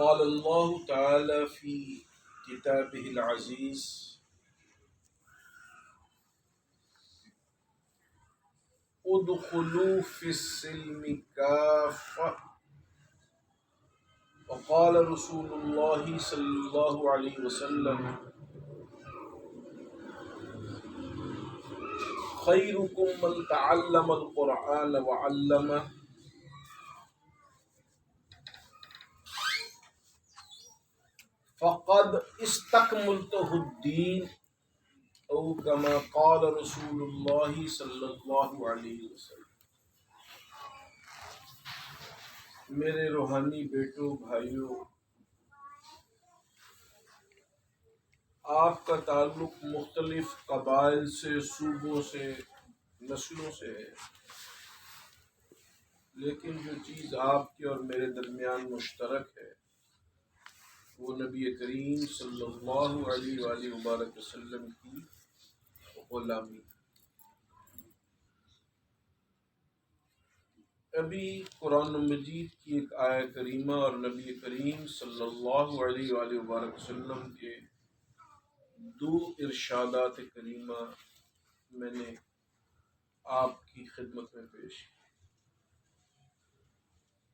قال اللہ تعالی فی کتابہ العزیز ادخلوا فی السلم کافہ وقال رسول اللہ صلی اللہ علیہ وسلم خیرکم من تعلم القرآن وعلمہ فقد استکملتہ الدین او کما قال رسول اللہ صلی اللہ علیہ وسلم۔ میرے روحانی بیٹوں، بھائیوں، آپ کا تعلق مختلف قبائل سے، صوبوں سے، نسلوں سے ہے، لیکن جو چیز آپ کے اور میرے درمیان مشترک ہے وہ نبی کریم صلی اللہ علیہ وآلہ وبارک وسلم کی غلامی۔ ابھی قرآن مجید کی ایک آیہ کریمہ اور نبی کریم صلی اللہ علیہ وآلہ وبارک وسلم کے دو ارشادات کریمہ میں نے آپ کی خدمت میں پیش کی۔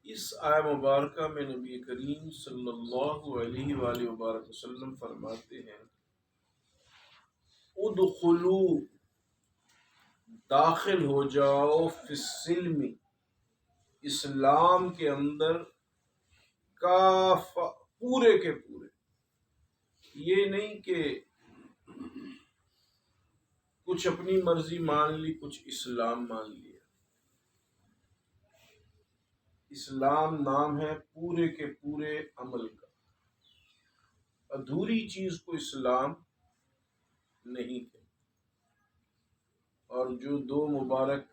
اس آیہ مبارکہ میں نبی کریم صلی اللہ علیہ وآلہ وبارک وسلم فرماتے ہیں ادخلوا، داخل ہو جاؤ، فی السلم، اسلام کے اندر، کافہ، پورے کے پورے۔ یہ نہیں کہ کچھ اپنی مرضی مان لی، کچھ اسلام مان لیا۔ اسلام نام ہے پورے کے پورے عمل کا، ادھوری چیز کو اسلام نہیں ہے۔ اور جو دو مبارک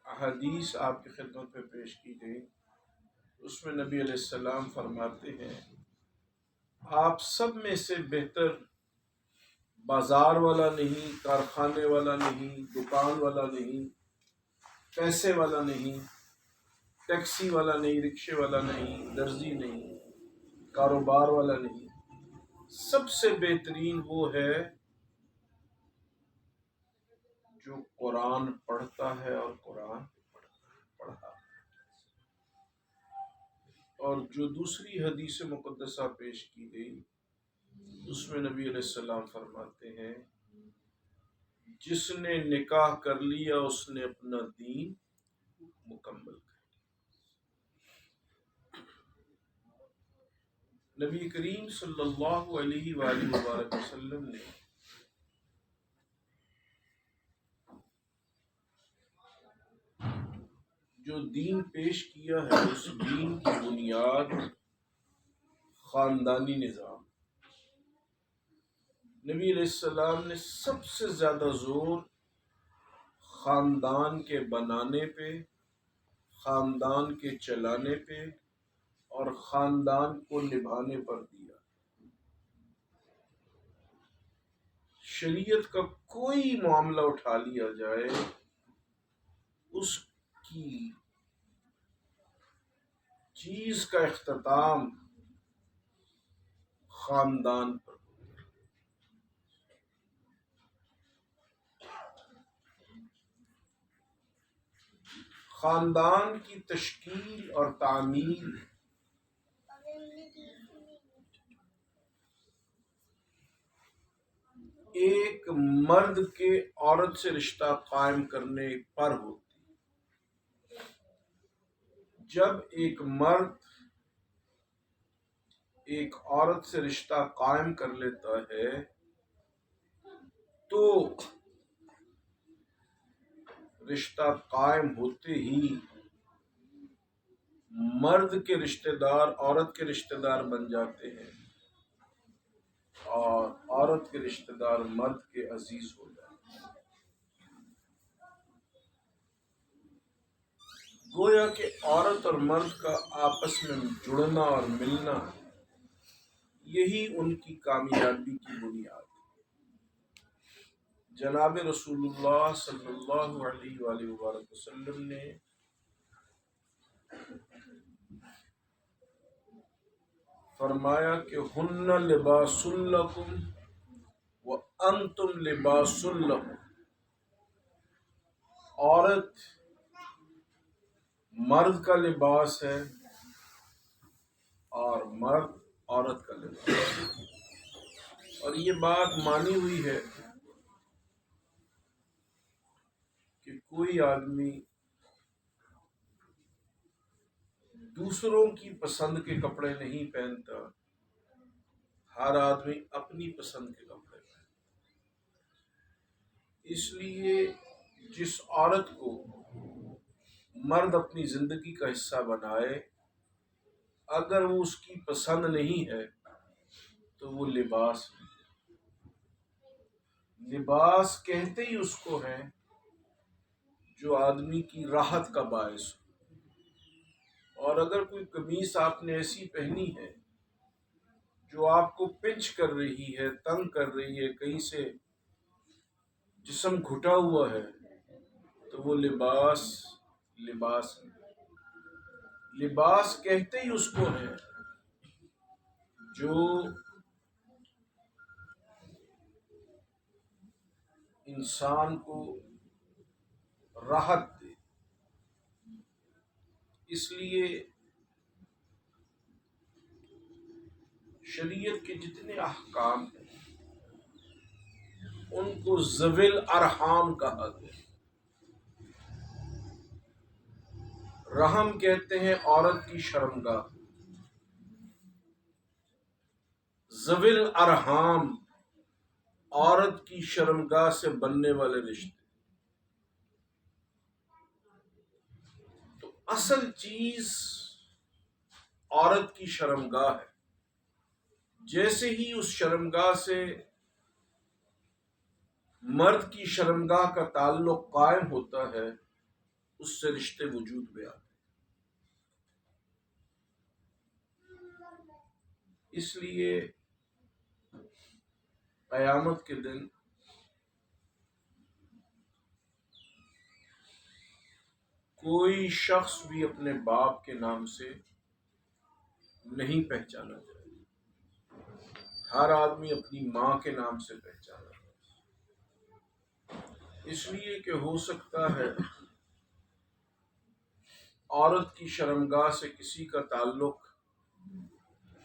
احادیث آپ کی خدمت میں پیش کی گئی، اس میں نبی علیہ السلام فرماتے ہیں آپ سب میں سے بہتر بازار والا نہیں، کارخانے والا نہیں، دکان والا نہیں، پیسے والا نہیں، ٹیکسی والا نہیں، رکشے والا نہیں، درزی نہیں، کاروبار والا نہیں، سب سے بہترین وہ ہے جو قرآن پڑھتا ہے اور قرآن پڑھا۔ اور جو دوسری حدیث مقدسہ پیش کی گئی، اس میں نبی علیہ السلام فرماتے ہیں جس نے نکاح کر لیا اس نے اپنا دین مکمل کر لیا۔ نبی کریم صلی اللہ علیہ وآلہ وبارک وسلم نے جو دین پیش کیا ہے، اس دین کی بنیاد خاندانی نظام۔ نبی علیہ السلام نے سب سے زیادہ زور خاندان کے بنانے پہ، خاندان کے چلانے پہ اور خاندان کو نبھانے پر دیا۔ شریعت کا کوئی معاملہ اٹھا لیا جائے، اس کی چیز کا اختتام خاندان پر۔ خاندان کی تشکیل اور تعمیر ایک مرد کے عورت سے رشتہ قائم کرنے پر ہوتی ہے۔ جب ایک مرد ایک عورت سے رشتہ قائم کر لیتا ہے تو رشتہ قائم ہوتے ہی مرد کے رشتہ دار عورت کے رشتہ دار بن جاتے ہیں اور عورت کے رشتہ دار مرد کے عزیز ہو جاتے ہیں۔ گویا کہ عورت اور مرد کا آپس میں جڑنا اور ملنا، یہی ان کی کامیابی کی بنیاد ہے۔ جناب رسول اللہ صلی اللہ علیہ وآلہ وبارک وسلم نے فرمایا کہ ہن لباس لکم وانتم لباس لہم، عورت مرد کا لباس ہے اور مرد عورت کا لباس ہے۔ اور یہ بات مانی ہوئی ہے کہ کوئی آدمی دوسروں کی پسند کے کپڑے نہیں پہنتا، ہر آدمی اپنی پسند کے کپڑے پہنتا۔ اس لیے جس عورت کو مرد اپنی زندگی کا حصہ بنائے، اگر وہ اس کی پسند نہیں ہے تو وہ لباس ہے۔ لباس کہتے ہی اس کو ہے جو آدمی کی راحت کا باعث ہو۔ اور اگر کوئی قمیص آپ نے ایسی پہنی ہے جو آپ کو پنچ کر رہی ہے، تنگ کر رہی ہے، کہیں سے جسم گھٹا ہوا ہے، تو وہ لباس ہے۔ لباس کہتے ہی اس کو ہے جو انسان کو راحت دے۔ اس لیے شریعت کے جتنے احکام ہیں ان کو ذوی الارحام کہا گیا۔ رحم کہتے ہیں عورت کی شرمگاہ، ذوی الارحام عورت کی شرمگاہ سے بننے والے رشتے۔ تو اصل چیز عورت کی شرمگاہ ہے۔ جیسے ہی اس شرمگاہ سے مرد کی شرمگاہ کا تعلق قائم ہوتا ہے، اس سے رشتے وجود میں آتے ہیں۔ اس لیے قیامت کے دن کوئی شخص بھی اپنے باپ کے نام سے نہیں پہچانا جائے، ہر آدمی اپنی ماں کے نام سے پہچانا جائے۔ اس لیے کہ ہو سکتا ہے عورت کی شرمگاہ سے کسی کا تعلق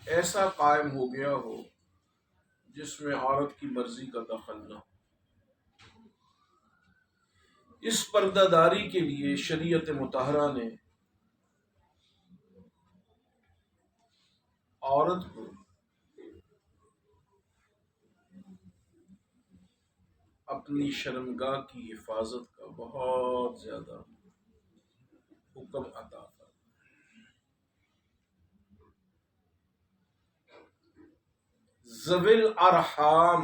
ایسا قائم ہو گیا ہو جس میں عورت کی مرضی کا دخل نہ ہو۔ اس پردہ داری کے لیے شریعت مطہرہ نے عورت کو اپنی شرمگاہ کی حفاظت کا بہت زیادہ حکم عطا فرمایا۔ ذوی الارحام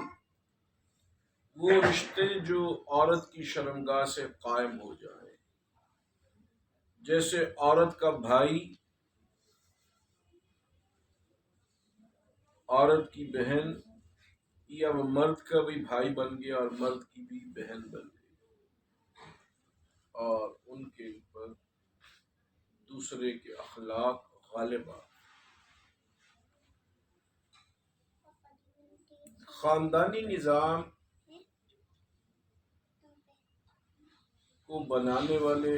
وہ رشتے جو عورت کی شرمگاہ سے قائم ہو جائیں، جیسے عورت کا بھائی عورت کی بہن، یا وہ مرد کا بھی بھائی بن گیا اور مرد کی بھی بہن بن گئی، اور ان کے اوپر دوسرے کے اخلاق غالب آ گئے۔ خاندانی نظام کو بنانے والے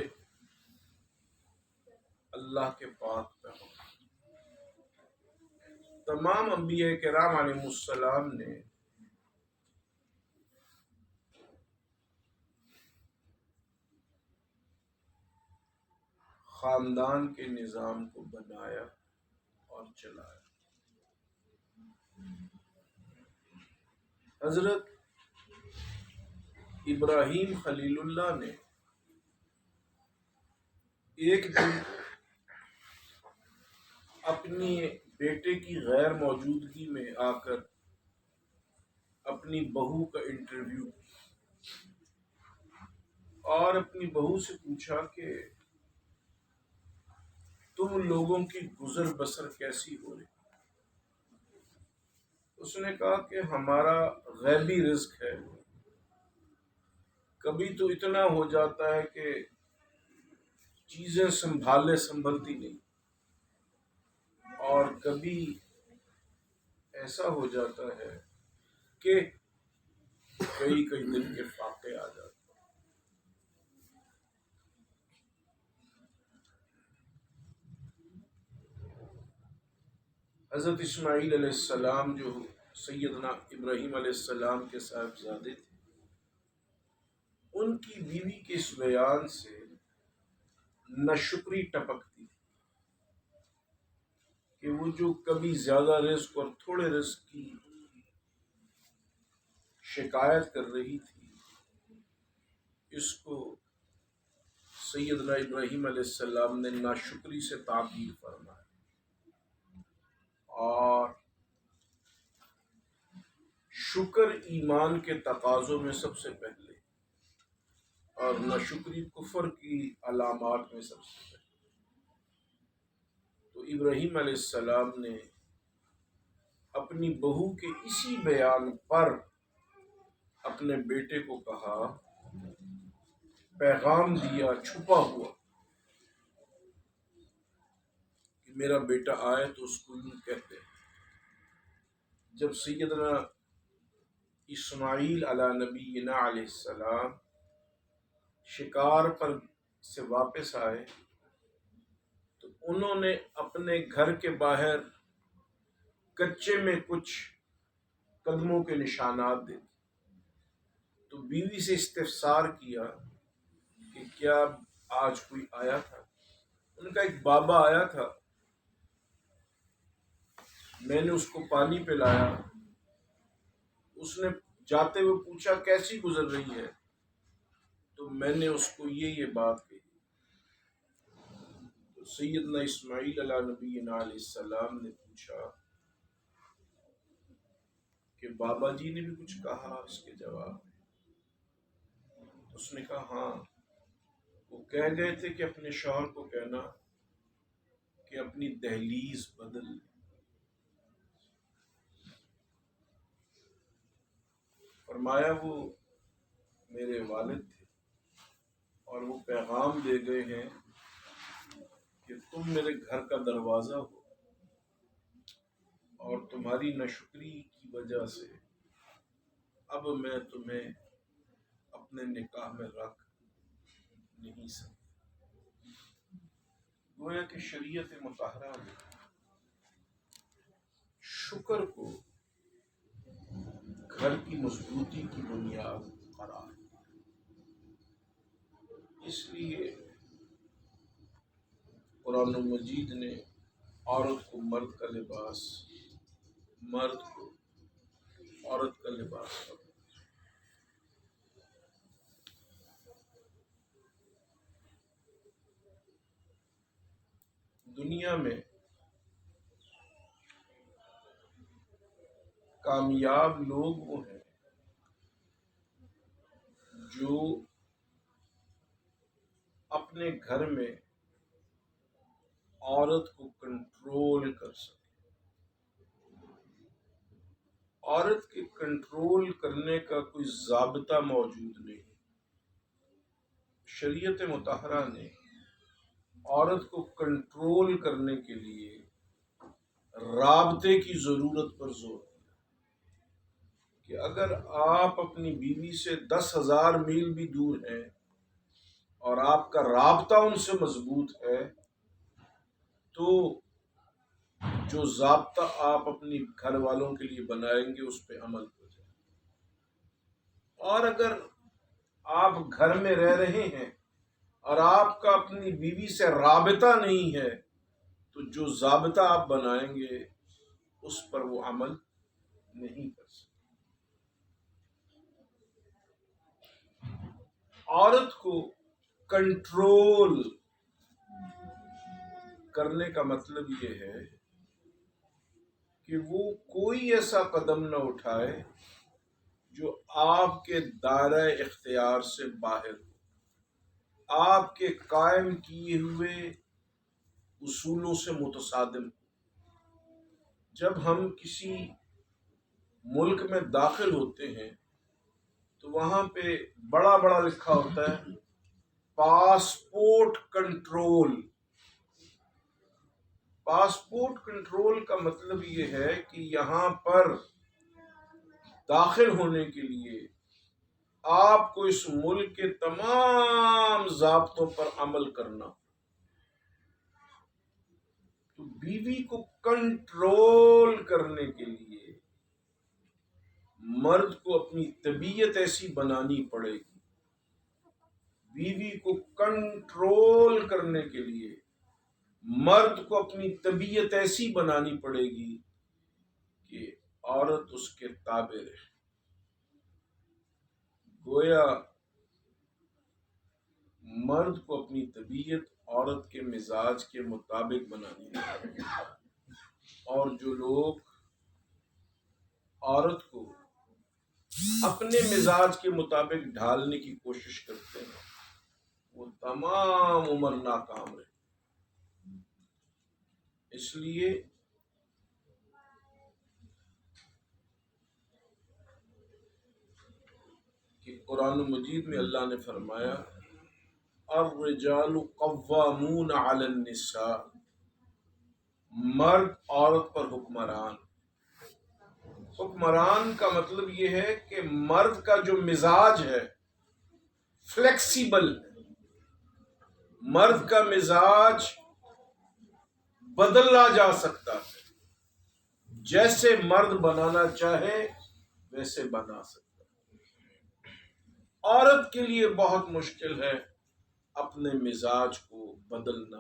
اللہ کے پاک پیغمبر تمام انبیاء کرام علیہ السلام نے خاندان کے نظام کو بنایا اور چلایا۔ حضرت ابراہیم خلیل اللہ نے ایک دن اپنی بیٹے کی غیر موجودگی میں آ کر اپنی بہو کا انٹرویو اور اپنی بہو سے پوچھا کہ تم لوگوں کی گزر بسر کیسی ہو رہی؟ اس نے کہا کہ ہمارا غیبی رزق ہے، کبھی تو اتنا ہو جاتا ہے کہ چیزیں سنبھالتی نہیں، اور کبھی ایسا ہو جاتا ہے کہ کئی کئی دن کے فاقے آ جاتے ہیں۔ حضرت اسماعیل علیہ السلام جو سیدنا ابراہیم علیہ السلام کے صاحبزادے تھے، ان کی بیوی کے اس بیان سے ناشکری ٹپکتی تھی کہ وہ جو کبھی زیادہ رزق اور تھوڑے رزق کی شکایت کر رہی تھی، اس کو سیدنا ابراہیم علیہ السلام نے ناشکری سے تعبیر فرمایا، اور شکر ایمان کے تقاضوں میں سب سے پہلے اور ناشکری کفر کی علامات میں سب سے پہلے۔ تو ابراہیم علیہ السلام نے اپنی بہو کے اسی بیان پر اپنے بیٹے کو کہا، پیغام دیا چھپا ہوا کہ میرا بیٹا آئے تو اس کو یوں کہتے ہیں۔ جب سیدنا اسماعیل علی نبینا علیہ السلام شکار پر سے واپس آئے تو انہوں نے اپنے گھر کے باہر کچے میں کچھ قدموں کے نشانات دیکھے، تو بیوی سے استفسار کیا کہ کیا آج کوئی آیا تھا؟ ان کا ایک بابا آیا تھا، میں نے اس کو پانی پلایا، اس نے جاتے ہوئے پوچھا کیسی گزر رہی ہے، تو میں نے اس کو یہ بات کہی۔ تو سیدنا اسماعیل علیہ نبینا علیہ السلام نے پوچھا کہ بابا جی نے بھی کچھ کہا اس کے جواب میں؟ اس نے کہا ہاں، وہ کہہ گئے تھے کہ اپنے شوہر کو کہنا کہ اپنی دہلیز بدل لے۔ فرمایا وہ میرے والد تھے اور وہ پیغام دے گئے ہیں کہ تم میرے گھر کا دروازہ ہو، اور تمہاری ناشکری کی وجہ سے اب میں تمہیں اپنے نکاح میں رکھ نہیں سکتا۔ گویا کہ شریعت مطہرہ نے شکر کو گھر کی مضبوطی کی بنیاد قرار دیا۔ اس لیے قرآن مجید نے عورت کو مرد کا لباس، مرد کو عورت کا لباس بنایا۔ دنیا میں کامیاب لوگ وہ ہیں جو اپنے گھر میں عورت کو کنٹرول کر سکیں۔ عورت کے کنٹرول کرنے کا کوئی ضابطہ موجود نہیں۔ شریعت مطہرہ نے عورت کو کنٹرول کرنے کے لیے رابطے کی ضرورت پر زور دیا کہ اگر آپ اپنی بیوی سے 10,000 میل بھی دور ہیں اور آپ کا رابطہ ان سے مضبوط ہے تو جو ضابطہ آپ اپنی گھر والوں کے لیے بنائیں گے اس پہ عمل ہو جائے۔ اور اگر آپ گھر میں رہ رہے ہیں اور آپ کا اپنی بیوی سے رابطہ نہیں ہے تو جو ضابطہ آپ بنائیں گے اس پر وہ عمل نہیں کر سکتے۔ عورت کو کنٹرول کرنے کا مطلب یہ ہے کہ وہ کوئی ایسا قدم نہ اٹھائے جو آپ کے دائرہ اختیار سے باہر ہو، آپ کے قائم کیے ہوئے اصولوں سے متصادم ہو۔ جب ہم کسی ملک میں داخل ہوتے ہیں تو وہاں پہ بڑا بڑا لکھا ہوتا ہے پاسپورٹ کنٹرول، پاسپورٹ کنٹرول کا مطلب یہ ہے کہ یہاں پر داخل ہونے کے لیے آپ کو اس ملک کے تمام ضابطوں پر عمل کرنا. تو بیوی کو کنٹرول کرنے کے لیے مرد کو اپنی طبیعت ایسی بنانی پڑے گی. بیوی کو کنٹرول کرنے کے لیے مرد کو اپنی طبیعت ایسی بنانی پڑے گی کہ عورت اس کے تابع رہے. گویا مرد کو اپنی طبیعت عورت کے مزاج کے مطابق بنانی ہے. اور جو لوگ عورت کو اپنے مزاج کے مطابق ڈھالنے کی کوشش کرتے ہیں وہ تمام عمر ناکام رہے. اس لیے کہ قرآن مجید میں اللہ نے فرمایا الرجال قوامون علی النساء، مرد عورت پر حکمران. حکمران کا مطلب یہ ہے کہ مرد کا جو مزاج ہے فلیکسیبل، مرد کا مزاج بدلا جا سکتا ہے. جیسے مرد بنانا چاہے ویسے بنا سکتا ہے. عورت کے لیے بہت مشکل ہے اپنے مزاج کو بدلنا.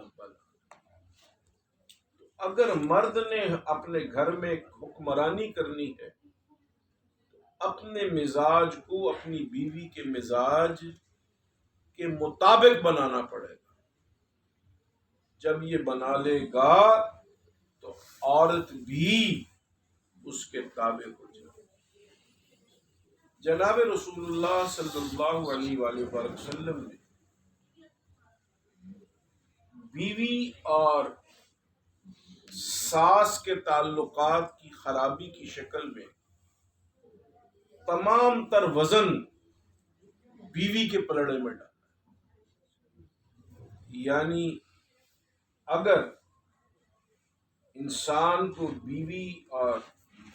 اگر مرد نے اپنے گھر میں حکمرانی کرنی ہے اپنے مزاج کو اپنی بیوی کے مزاج کے مطابق بنانا پڑے گا. جب یہ بنا لے گا تو عورت بھی اس کے تابع ہو جائے. جناب رسول اللہ صلی اللہ علیہ وآلہ وسلم نے بیوی اور ساس کے تعلقات کی خرابی کی شکل میں تمام تر وزن بیوی کے پلڑے میں ڈالا. یعنی اگر انسان کو بیوی اور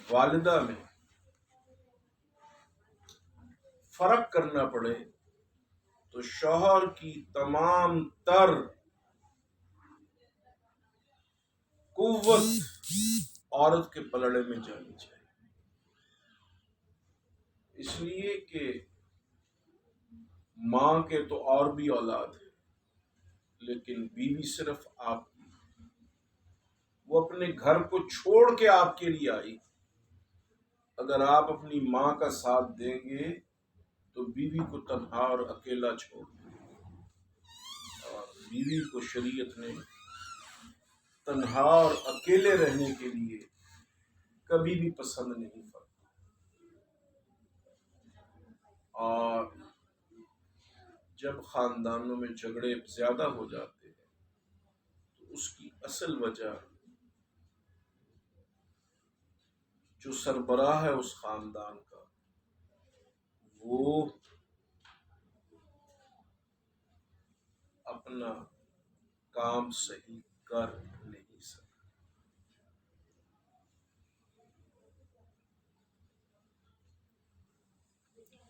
والدہ میں فرق کرنا پڑے تو شوہر کی تمام تر قوت عورت کے پلڑے میں جانی چاہیے. اس لیے کہ ماں کے تو اور بھی اولاد ہے لیکن بیوی صرف آپ کی. وہ اپنے گھر کو چھوڑ کے آپ کے لیے آئی. اگر آپ اپنی ماں کا ساتھ دیں گے تو بیوی کو تنہا اور اکیلا چھوڑ دیں. اور بیوی کو شریعت نے تنہا اور اکیلے رہنے کے لیے کبھی بھی پسند نہیں فرمایا. اور جب خاندانوں میں جھگڑے زیادہ ہو جاتے ہیں تو اس کی اصل وجہ جو سربراہ ہے اس خاندان کا وہ اپنا کام صحیح کر نہیں سکتا.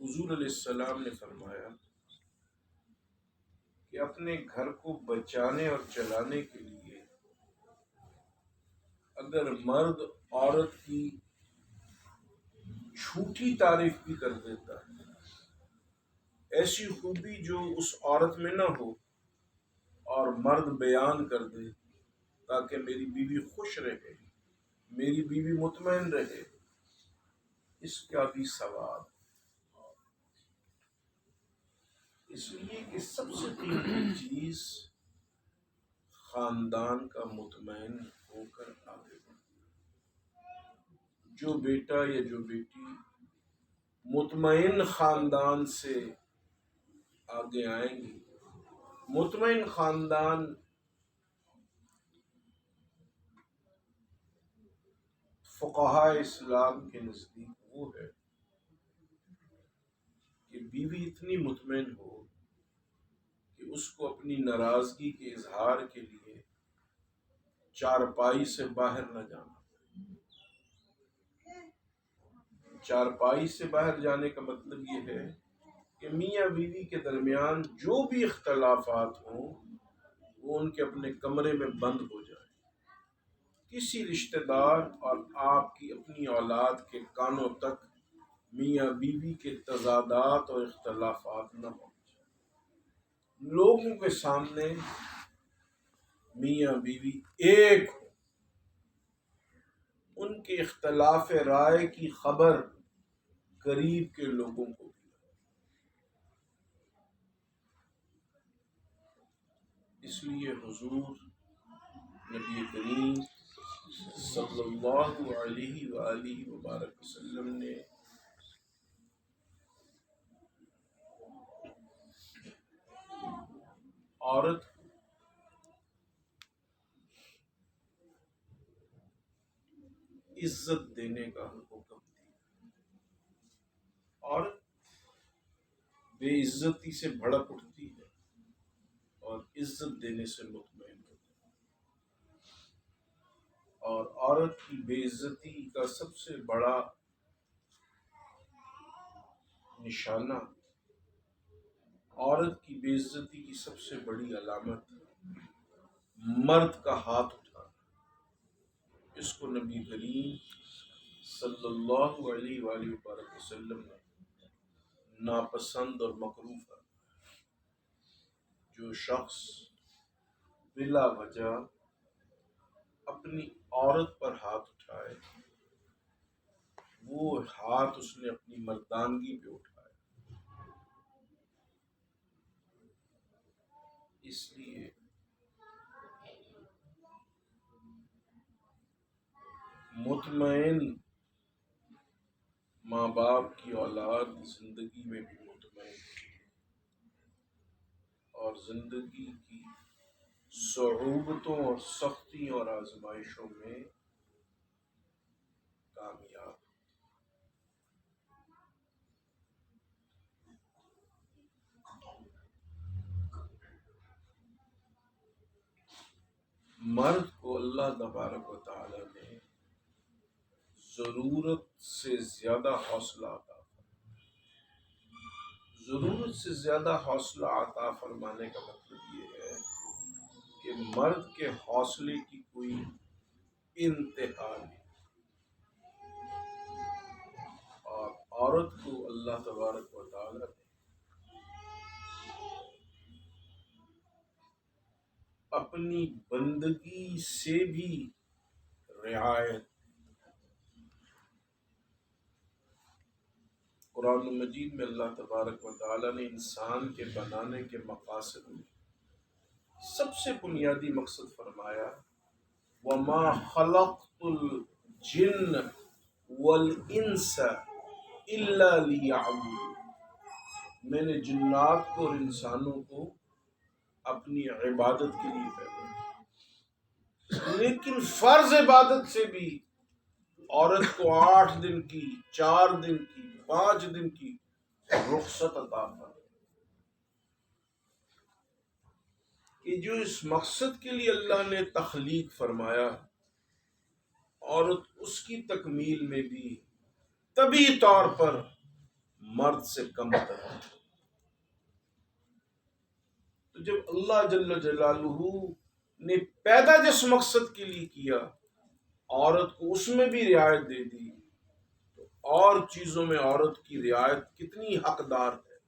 حضور علیہ السلام نے فرمایا کہ اپنے گھر کو بچانے اور چلانے کے لیے اگر مرد عورت کی جھوٹی تعریف بھی کر دیتا ہے، ایسی خوبی جو اس عورت میں نہ ہو اور مرد بیان کر دے تاکہ میری بیوی خوش رہے، میری بیوی مطمئن رہے، اس کا بھی ثواب. اس لیے کہ سب سے قیمتی چیز خاندان کا مطمئن ہو کر آگے بڑھنا. جو بیٹا یا جو بیٹی مطمئن خاندان سے آگے آئیں گی، مطمئن خاندان فقہائے اسلام کے نزدیک وہ ہے کہ بیوی اتنی مطمئن ہو کہ اس کو اپنی ناراضگی کے اظہار کے لیے چارپائی سے باہر نہ جانا۔ چارپائی سے باہر جانے کا مطلب یہ ہے کہ میاں بیوی کے درمیان جو بھی اختلافات ہوں وہ ان کے اپنے کمرے میں بند ہو جائے، کسی رشتہ دار اور آپ کی اپنی اولاد کے کانوں تک میاں بیوی کے تضادات اور اختلافات نہ پہنچے۔ لوگوں کے سامنے میاں بیوی ایک ہو، ان کے اختلاف رائے کی خبر قریب کے لوگوں کو بھی۔ اس لیے حضور نبی کریم صلی اللہ علیہ وآلہ وبارک وسلم نے عورت کو عزت دینے کا حکم دیا۔ عورت بے عزتی سے بھڑک اٹھتی ہے اور عزت دینے سے مطمئن ہوتی ہے، اور عورت کی بے عزتی کا سب سے بڑا نشانہ، عورت کی بے عزتی کی سب سے بڑی علامت مرد کا ہاتھ اٹھانا۔ اس کو نبی کریم صلی اللہ علیہ وآلہ وآلہ وسلم نے ناپسند اور مکروہ فرمایا۔ جو شخص بلا وجہ اپنی عورت پر ہاتھ اٹھائے وہ ہاتھ اس نے اپنی مردانگی پہ اٹھایا۔ اس لیے مطمئن ماں باپ کی اولاد زندگی میں بھی مطمئن اور زندگی کی صعوبتوں اور سختیوں اور آزمائشوں میں کامیاب۔ مرد کو اللہ تبارک و تعالی نے ضرورت سے زیادہ حوصلہ عطا فرمایا۔ ضرورت سے زیادہ حوصلہ عطا فرمانے کا مطلب یہ ہے کہ مرد کے حوصلے کی کوئی انتہا نہیں، اور عورت کو اللہ تبارک و تعالی نے اپنی بندگی سے بھی رعایت۔ قرآن مجید میں اللہ تبارک و تعالی نے انسان کے بنانے کے مقاصد میں سب سے بنیادی مقصد فرمایا وَمَا خَلَقْتُ الْجِنَّ وَالْإِنسَ إِلَّا لِيَعْبُدُونِ۔ میں نے جنات کو اور انسانوں کو اپنی عبادت کے لیے پیدا کیا، لیکن فرض عبادت سے بھی عورت کو 8 دن کی، 4 دن کی، 5 دن کی رخصت عطا فرمائی کہ جو اس مقصد کے لیے اللہ نے تخلیق فرمایا، عورت اس کی تکمیل میں بھی طبی طور پر مرد سے کم تر ہے۔ تو جب اللہ جل جلالہ نے پیدا جس مقصد کے لیے کیا، عورت کو اس میں بھی رعایت دے دی، تو اور چیزوں میں عورت کی رعایت کتنی حقدار ہے،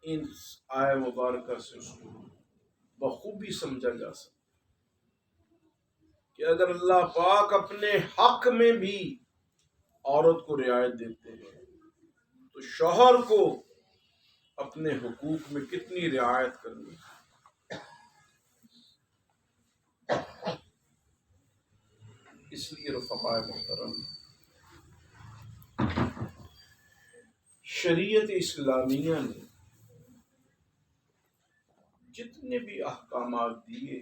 ان آیہ مبارکہ سے اس کو بخوبی سمجھا جا سکتا کہ اگر اللہ پاک اپنے حق میں بھی عورت کو رعایت دیتے ہیں تو شوہر کو اپنے حقوق میں کتنی رعایت کرنی ہے۔ اس لیے رفقائے محترم، شریعت اسلامیہ نے جتنے بھی احکامات دیے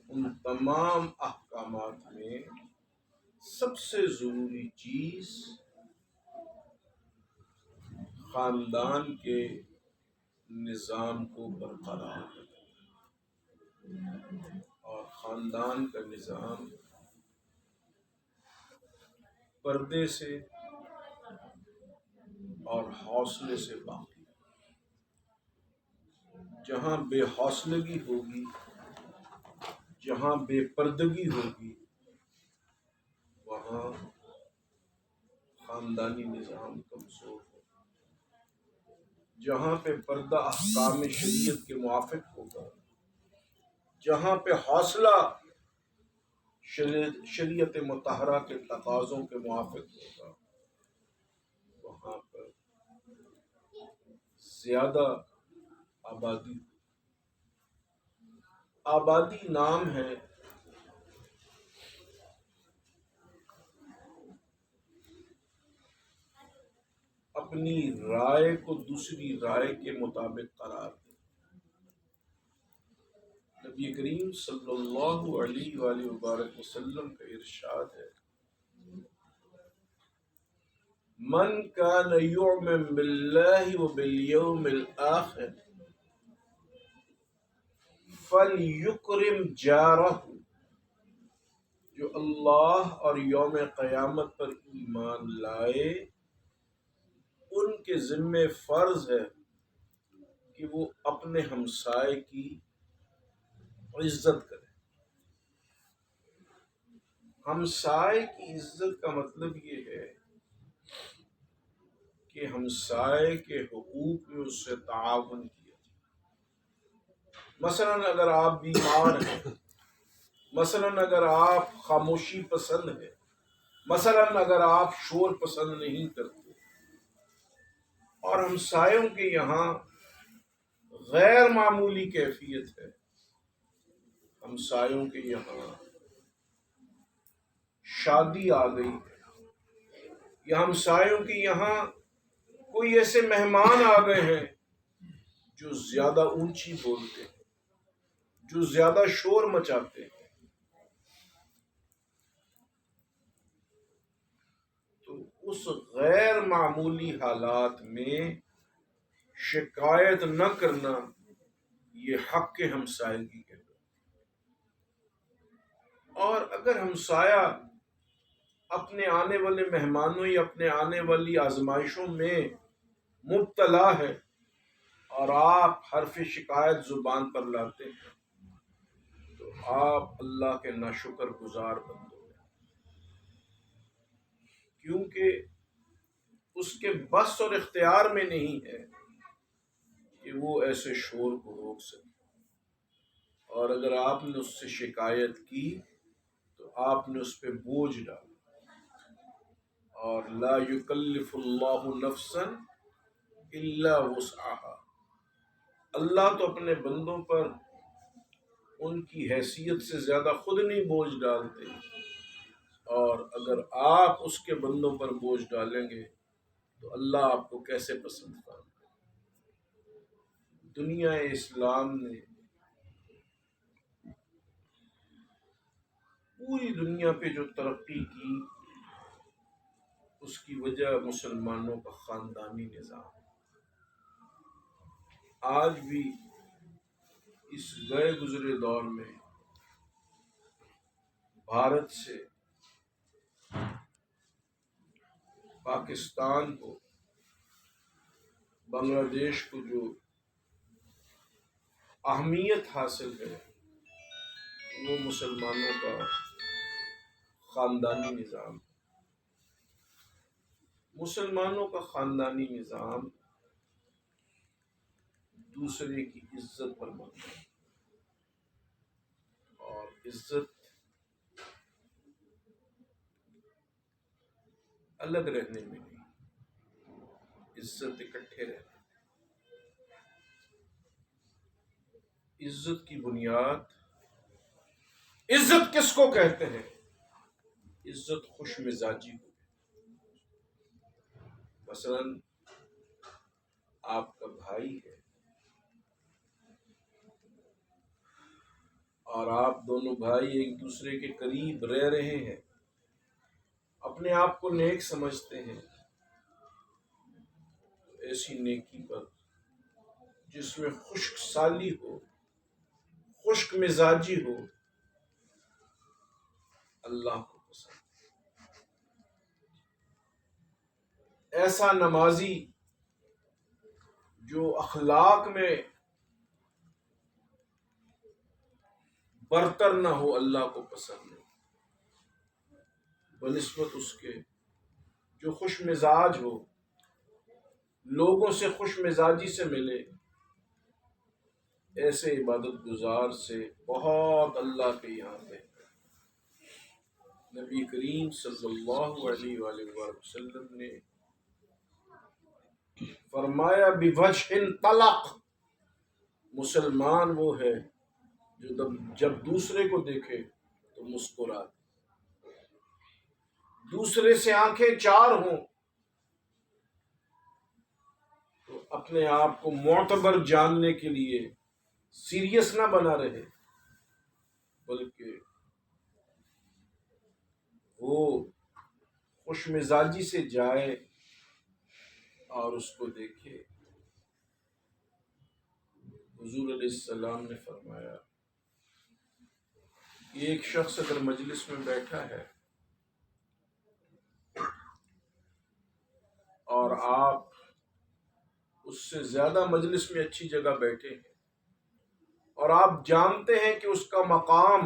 ان تمام احکامات میں سب سے ضروری چیز خاندان کے نظام کو برقرار رکھنا۔ اور خاندان کا نظام پردے سے اور حوصلے سے باقی. جہاں بے حوصلگی ہوگی، جہاں بے پردگی ہوگی، وہاں خاندانی نظام کمزور ہوگا. جہاں پہ پردہ احکام شریعت کے موافق ہوگا، جہاں پہ حوصلہ شریعت مطہرہ کے تقاضوں کے موافق ہوگا، وہاں پر زیادہ آبادی. آبادی نام ہے اپنی رائے کو دوسری رائے کے مطابق قرار دے. نبی کریم صلی اللہ علیہ وآلہ وبارک وسلم کا ارشاد ہے، من کان یؤمن باللہ وبالیوم الآخر فلیکرم جارہ. جو اللہ اور یوم قیامت پر ایمان لائے، ان کے ذمے فرض ہے کہ وہ اپنے ہمسائے کی عزت کرے. ہمسائے کی عزت کا مطلب یہ ہے کہ ہمسائے کے حقوق میں اس سے تعاون کیا جائے. مثلا اگر آپ بیمار ہیں، مثلا اگر آپ خاموشی پسند ہیں، مثلا اگر آپ شور پسند نہیں کرتے، اور ہمسایوں کے یہاں غیر معمولی کیفیت ہے، ہمسایوں کے یہاں شادی آ گئی ہے، یا ہمسایوں کے یہاں کوئی ایسے مہمان آ گئے ہیں جو زیادہ اونچی بولتے ہیں، جو زیادہ شور مچاتے ہیں، تو اس غیر معمولی حالات میں شکایت نہ کرنا یہ حق ہمسائیگی ہے. اور اگر ہمسایہ اپنے آنے والے مہمانوں یا اپنے آنے والی آزمائشوں میں مبتلا ہے اور آپ حرف شکایت زبان پر لاتے ہیں، تو آپ اللہ کے ناشکر گزار بندے ہیں، کیونکہ اس کے بس اور اختیار میں نہیں ہے کہ وہ ایسے شور کو روک سکے. اور اگر آپ نے اس سے شکایت کی تو آپ نے اس پہ بوجھ ڈالا. اور لا یکلف اللہ نفسا الا وسعها. اللہ تو اپنے بندوں پر ان کی حیثیت سے زیادہ خود نہیں بوجھ ڈالتے، اور اگر آپ اس کے بندوں پر بوجھ ڈالیں گے تو اللہ آپ کو کیسے پسند کرے. دنیا اسلام نے پوری دنیا پہ جو ترقی کی، اس کی وجہ مسلمانوں کا خاندانی نظام. آج بھی اس گئے گزرے دور میں بھارت سے پاکستان کو، بنگلہ دیش کو جو اہمیت حاصل ہے، وہ مسلمانوں کا خاندانی نظام. مسلمانوں کا خاندانی نظام دوسرے کی عزت پر مبنی ہے، اور عزت الگ رہنے میں نہیں، عزت اکٹھے رہنے. عزت کی بنیاد، عزت کس کو کہتے ہیں؟ عزت خوش مزاجی کو. مثلا آپ کا بھائی ہے اور آپ دونوں بھائی ایک دوسرے کے قریب رہ رہے ہیں، اپنے آپ کو نیک سمجھتے ہیں، ایسی نیکی پر جس میں خشک سالی ہو، خشک مزاجی ہو، اللہ کو پسند. ایسا نمازی جو اخلاق میں برتر نہ ہو، اللہ کو پسند نہیں، بنسبت اس کے جو خوش مزاج ہو، لوگوں سے خوش مزاجی سے ملے. ایسے عبادت گزار سے بہت اللہ کے یہاں پہ. نبی کریم صلی اللہ علیہ وآلہ وسلم نے فرمایا بوجہ طلق، مسلمان وہ ہے جو جب دوسرے کو دیکھے تو مسکرائے، دوسرے سے آنکھیں چار ہوں تو اپنے آپ کو معتبر جاننے کے لیے سیریس نہ بنا رہے، بلکہ وہ خوش مزاجی سے جائے اور اس کو دیکھے. حضور علیہ السلام نے فرمایا کہ ایک شخص اگر مجلس میں بیٹھا ہے اور آپ اس سے زیادہ مجلس میں اچھی جگہ بیٹھے ہیں اور آپ جانتے ہیں کہ اس کا مقام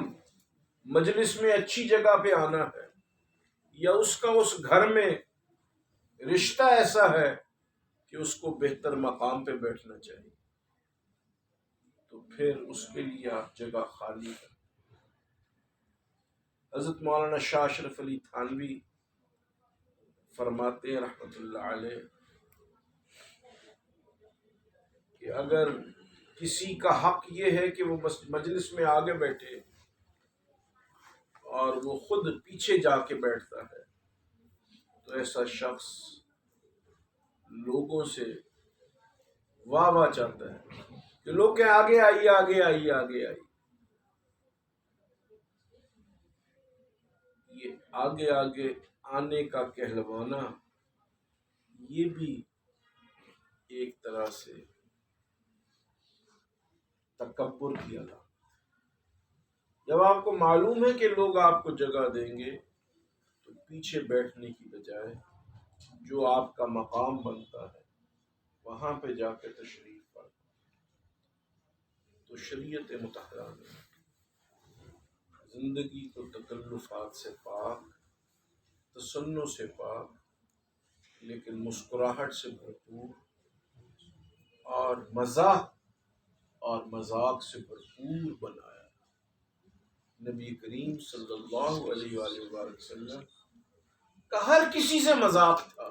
مجلس میں اچھی جگہ پہ آنا ہے، یا اس کا اس گھر میں رشتہ ایسا ہے کہ اس کو بہتر مقام پہ بیٹھنا چاہیے، تو پھر اس کے لیے آپ جگہ خالی کریں. حضرت مولانا شاہ اشرف علی تھانوی فرماتے ہیں رحمۃ اللہ علیہ کہ اگر کسی کا حق یہ ہے کہ وہ مجلس میں آگے بیٹھے اور وہ خود پیچھے جا کے بیٹھتا ہے، تو ایسا شخص لوگوں سے واہ واہ چاہتا ہے کہ لوگ کہ آگے آئیے آگے آئیے آگے آئیے. یہ آگے آگے آنے کا کہلوانا یہ بھی ایک طرح سے تکبر کی علامت. جب آپ کو معلوم ہے کہ لوگ آپ کو جگہ دیں گے تو پیچھے بیٹھنے کی بجائے جو آپ کا مقام بنتا ہے وہاں پہ جا کے تشریف پڑھیں. تو شریعت مطہرہ نے زندگی کو تکلفات سے پاک، تسنن سے پاک، لیکن مسکراہٹ سے بھرپور اور مزاح اور مذاق سے بھرپور بنایا. نبی کریم صلی اللہ علیہ وآلہ وسلم کا ہر کسی سے مذاق تھا،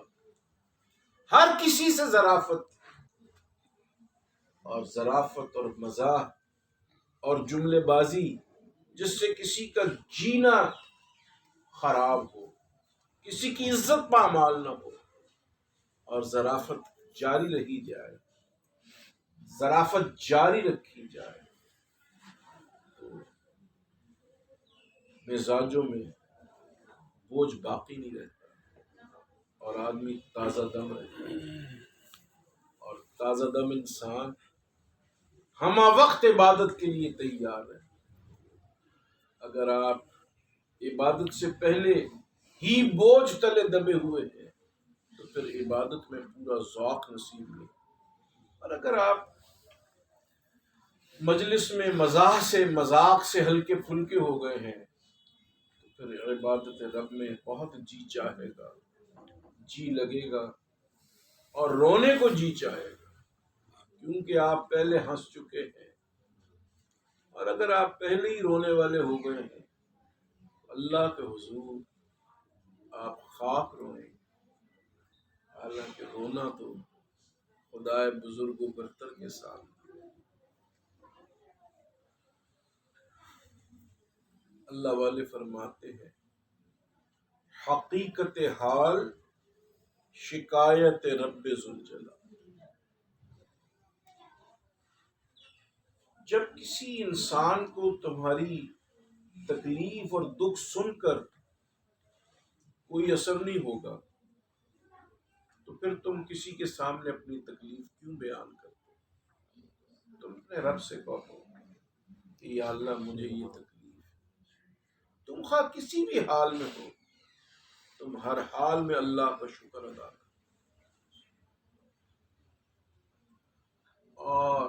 ہر کسی سے ظرافت، اور ظرافت اور مزاح اور جملے بازی جس سے کسی کا جینا خراب ہو، کسی کی عزت پامال نہ ہو، اور ظرافت جاری رہی جائے، ظرافت جاری رکھی جائے، تو مزاجوں میں بوجھ باقی نہیں رہتا اور آدمی تازہ دم رہتا ہے. اور تازہ دم انسان ہمہ وقت عبادت کے لیے تیار ہے. اگر آپ عبادت سے پہلے ہی بوجھ تلے دبے ہوئے ہیں تو پھر عبادت میں پورا ذوق نصیب نہیں. اور اگر آپ مجلس میں مزاح سے مذاق سے ہلکے پھلکے ہو گئے ہیں تو پھر عبادت رب میں بہت جی چاہے گا، جی لگے گا اور رونے کو جی چاہے گا، کیونکہ آپ پہلے ہنس چکے ہیں. اور اگر آپ پہلے ہی رونے والے ہو گئے ہیں اللہ کے حضور آپ خاک روئیں. حالانکہ رونا تو خدائے بزرگ و برتر کے ساتھ. اللہ والے فرماتے ہیں حقیقت حال شکایت رب ذوالجلال. جب کسی انسان کو تمہاری تکلیف اور دکھ سن کر کوئی اثر نہیں ہوگا تو پھر تم کسی کے سامنے اپنی تکلیف کیوں بیان کرتے؟ تم اپنے رب سے کہو کہ یا اللہ مجھے یہ تکلیف ہے۔ تم خواہ کسی بھی حال میں ہو، تم ہر حال میں اللہ کا شکر ادا کرو، اور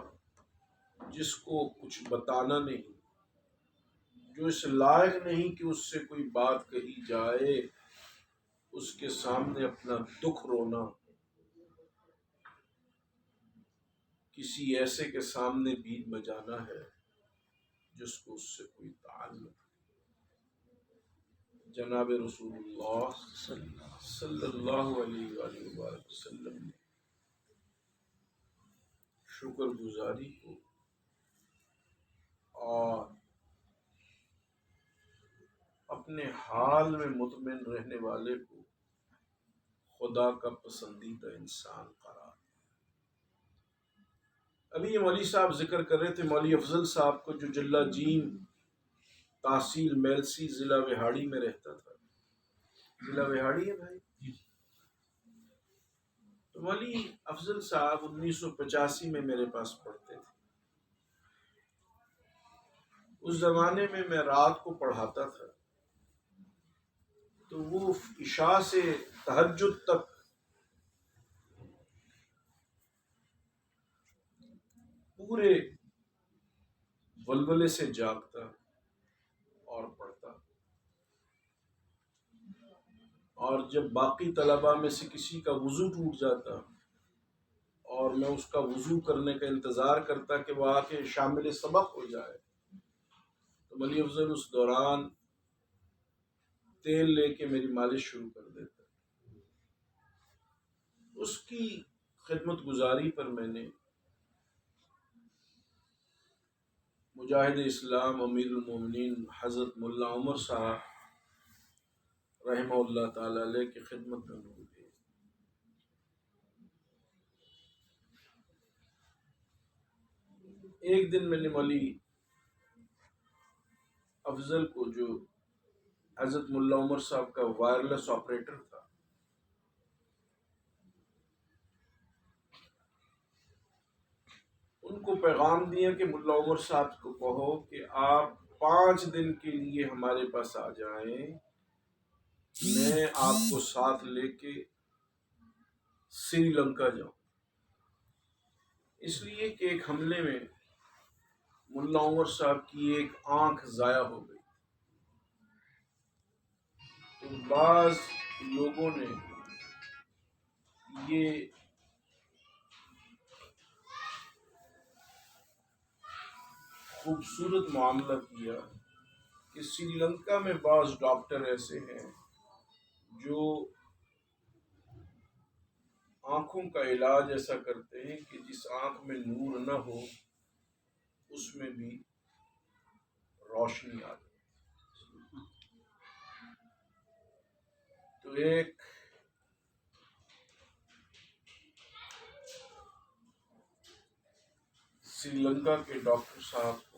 جس کو کچھ بتانا نہیں، جو اس لائق نہیں کہ اس سے کوئی بات کہی جائے، اس کے سامنے اپنا دکھ رونا کسی ایسے کے سامنے بیت بجانا ہے جس کو اس سے کوئی تعلق نہیں۔ جناب رسول اللہ صلی اللہ علیہ وآلہ وآلہ وسلم نے شکر گزاری کو اور اپنے حال میں مطمئن رہنے والے کو خدا کا پسندیدہ انسان قرار دیا۔ ابھی یہ مولوی صاحب ذکر کر رہے تھے مولوی افضل صاحب کو، جو جلا جیم تحصیل میلسی ضلع وہاڑی میں رہتا تھا۔ ضلع وہاڑی ہے بھائی؟ تو مولوی افضل صاحب 1985 میں میرے پاس پڑھتے تھے۔ اس زمانے میں میں رات کو پڑھاتا تھا، تو وہ عشاء سے تہجد تک پورے ولولے سے جاگتا اور پڑھتا، اور جب باقی طلباء میں سے کسی کا وضو ٹوٹ جاتا اور میں اس کا وضو کرنے کا انتظار کرتا کہ وہ آ کے شامل سبق ہو جائے، تو مولوی افضل اس دوران تیل لے کے میری مالش شروع کر دیتا۔ اس کی خدمت گزاری پر میں نے مجاہد اسلام امیر المومنین حضرت ملا عمر صاحب رحمہ اللہ تعالی علیہ کی خدمت میں ہوں۔ ایک دن میں نے مولوی افضل کو، جو حضرت ملا عمر صاحب کا وائرلیس آپریٹر تھا، ان کو پیغام دیا کہ ملا عمر صاحب کو کہو کہ آپ 5 دن کے لیے ہمارے پاس آ جائیں، میں آپ کو ساتھ لے کے سری لنکا جاؤں، اس لیے کہ ایک حملے میں ملا عمر صاحب کی ایک آنکھ ضائع ہو گئی۔ تو بعض لوگوں نے یہ خوبصورت معاملہ کیا کہ سری لنکا میں بعض ڈاکٹر ایسے ہیں جو آنکھوں کا علاج ایسا کرتے ہیں کہ جس آنکھ میں نور نہ ہو اس میں بھی روشنی آ جائے۔ تو ایک سری لنکا کے ڈاکٹر صاحب کو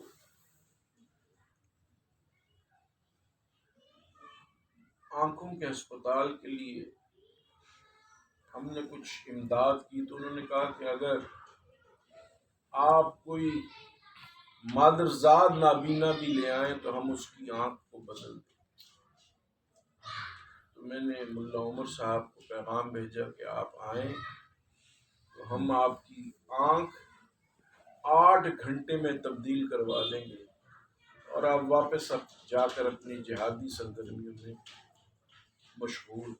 آنکھوں کے ہسپتال کے لیے ہم نے کچھ امداد کی، تو انہوں نے کہا کہ اگر آپ کوئی مادرزاد نابینا بھی لے آئیں تو ہم اس کی آنکھ کو بدل دیں۔ تو میں نے ملا عمر صاحب کو پیغام بھیجا کہ آپ آئیں تو ہم آپ کی آنکھ 8 گھنٹے میں تبدیل کروا دیں گے اور آپ واپس اب جا کر اپنی جہادی سرگرمیوں میں مشغول ہو۔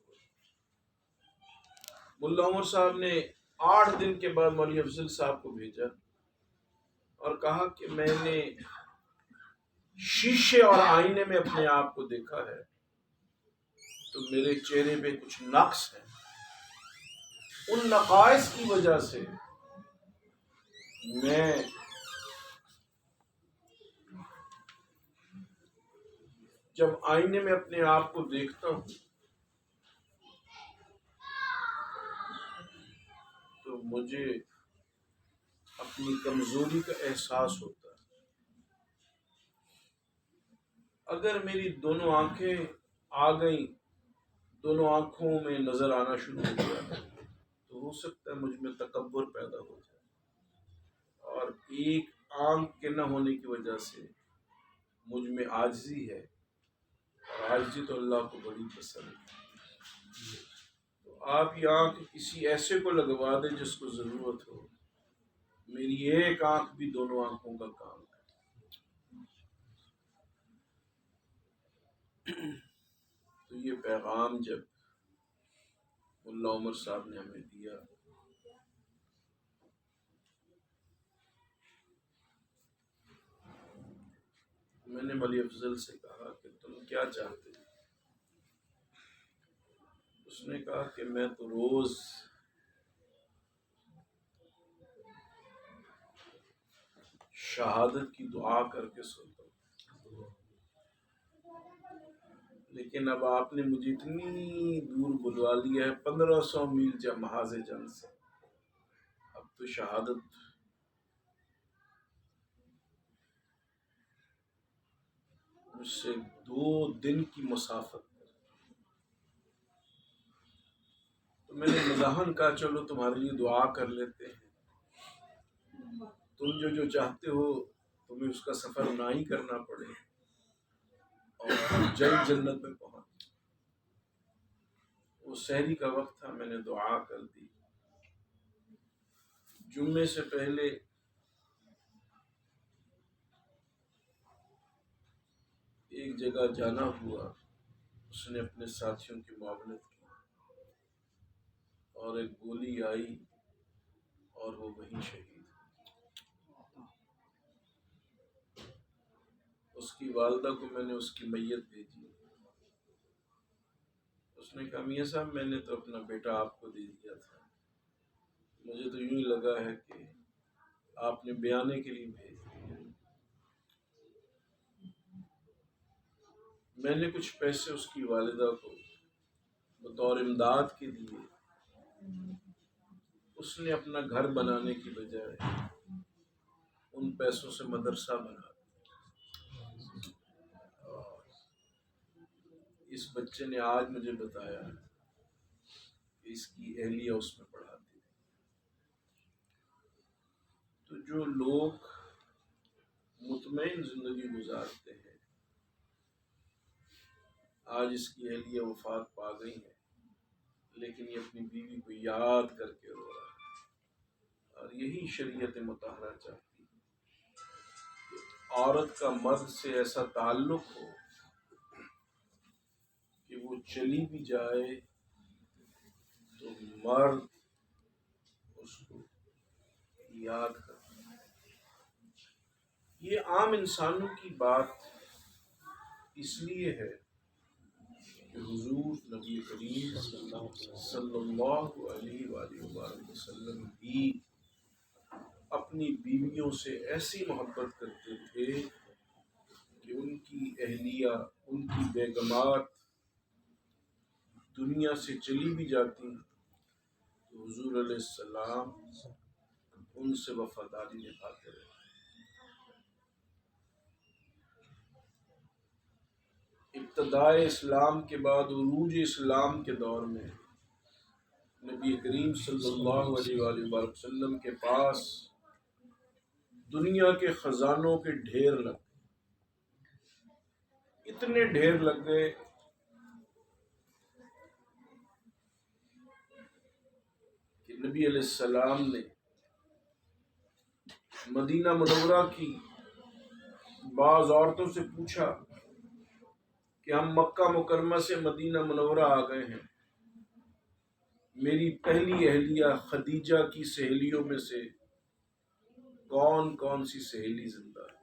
ملا عمر صاحب نے 8 دن کے بعد مولوی افضل صاحب کو بھیجا اور کہا کہ میں نے شیشے اور آئینے میں اپنے آپ کو دیکھا ہے تو میرے چہرے پہ کچھ نقص ہیں، ان نقائص کی وجہ سے میں جب آئینے میں اپنے آپ کو دیکھتا ہوں تو مجھے اپنی کمزوری کا احساس ہوتا ہے۔ اگر میری دونوں آنکھیں آ گئیں، دونوں آنکھوں میں نظر آنا شروع ہو گیا تو ہو سکتا ہے مجھ میں تکبر پیدا ہو جائے، اور ایک آنکھ کے نہ ہونے کی وجہ سے مجھ میں عاجزی ہے، اور عاجزی تو اللہ کو بڑی پسند ہے۔ تو آپ یہ آنکھ کسی ایسے کو لگوا دیں جس کو ضرورت ہو، میری ایک آنکھ بھی دونوں آنکھوں کا کام ہے۔ تو یہ پیغام جب ملا عمر صاحب نے ہمیں دیا، میں نے ملی افضل سے کہا کہ تم کیا چاہتے ہو؟ اس نے کہا کہ میں تو روز شہادت کی دعا کر کے سوتا ہوں، لیکن اب آپ نے مجھے اتنی دور بلوا لیا ہے، 1500 میل محاذ جنگ سے، اب تو شہادت مجھ سے 2 دن کی مسافت۔ تو میں نے مزاحن کہا چلو تمہارے لیے دعا کر لیتے ہیں، تم جو چاہتے ہو تمہیں اس کا سفر نہ ہی کرنا پڑے اور جلد جنت میں پہنچ۔ وہ سحری کا وقت تھا، میں نے دعا کر دی۔ جمعے سے پہلے ایک جگہ جانا ہوا، اس نے اپنے ساتھیوں کی معاونت کی اور ایک گولی آئی اور وہ وہیں شہید۔ اس کی والدہ کو میں نے اس کی میت بھیجی، اس نے کہا میاں صاحب میں نے تو اپنا بیٹا آپ کو دے دیا تھا، مجھے تو یوں ہی لگا ہے کہ آپ نے بیانے کے لیے بھیج دیا۔ میں نے کچھ پیسے اس کی والدہ کو بطور امداد کے دیے، اس نے اپنا گھر بنانے کی بجائے ان پیسوں سے مدرسہ بنا دیا۔ اس بچے نے آج مجھے بتایا کہ اس کی اہلیہ اس میں پڑھاتی تھی۔ تو جو لوگ مطمئن زندگی گزارتے ہیں، آج اس کی اہلیہ وفات پا گئی ہیں، لیکن یہ اپنی بیوی کو یاد کر کے رو رہا ہے، اور یہی شریعت مطہرہ چاہتی ہے کہ عورت کا مرد سے ایسا تعلق ہو کہ وہ چلی بھی جائے تو مرد اس کو یاد کرتا ہے۔ یہ عام انسانوں کی بات اس لیے ہے کہ حضور نبی کریم صلی اللہ علیہ وآلہ وسلم بھی اپنی بیویوں سے ایسی محبت کرتے تھے کہ ان کی اہلیہ، ان کی بیگمات دنیا سے چلی بھی جاتی تو حضور علیہ السلام ان سے وفاداری نبھاتے رہے۔ ابتدائے اسلام کے بعد عروج اسلام کے دور میں نبی کریم صلی اللہ علیہ وآلہ وسلم کے پاس دنیا کے خزانوں کے ڈھیر لگ گئے، اتنے ڈھیر لگ گئے کہ نبی علیہ السلام نے مدینہ منورہ کی بعض عورتوں سے پوچھا کہ ہم مکہ مکرمہ سے مدینہ منورہ آ گئے ہیں، میری پہلی اہلیہ خدیجہ کی سہیلیوں میں سے کون کون سی سہیلی زندہ ہے؟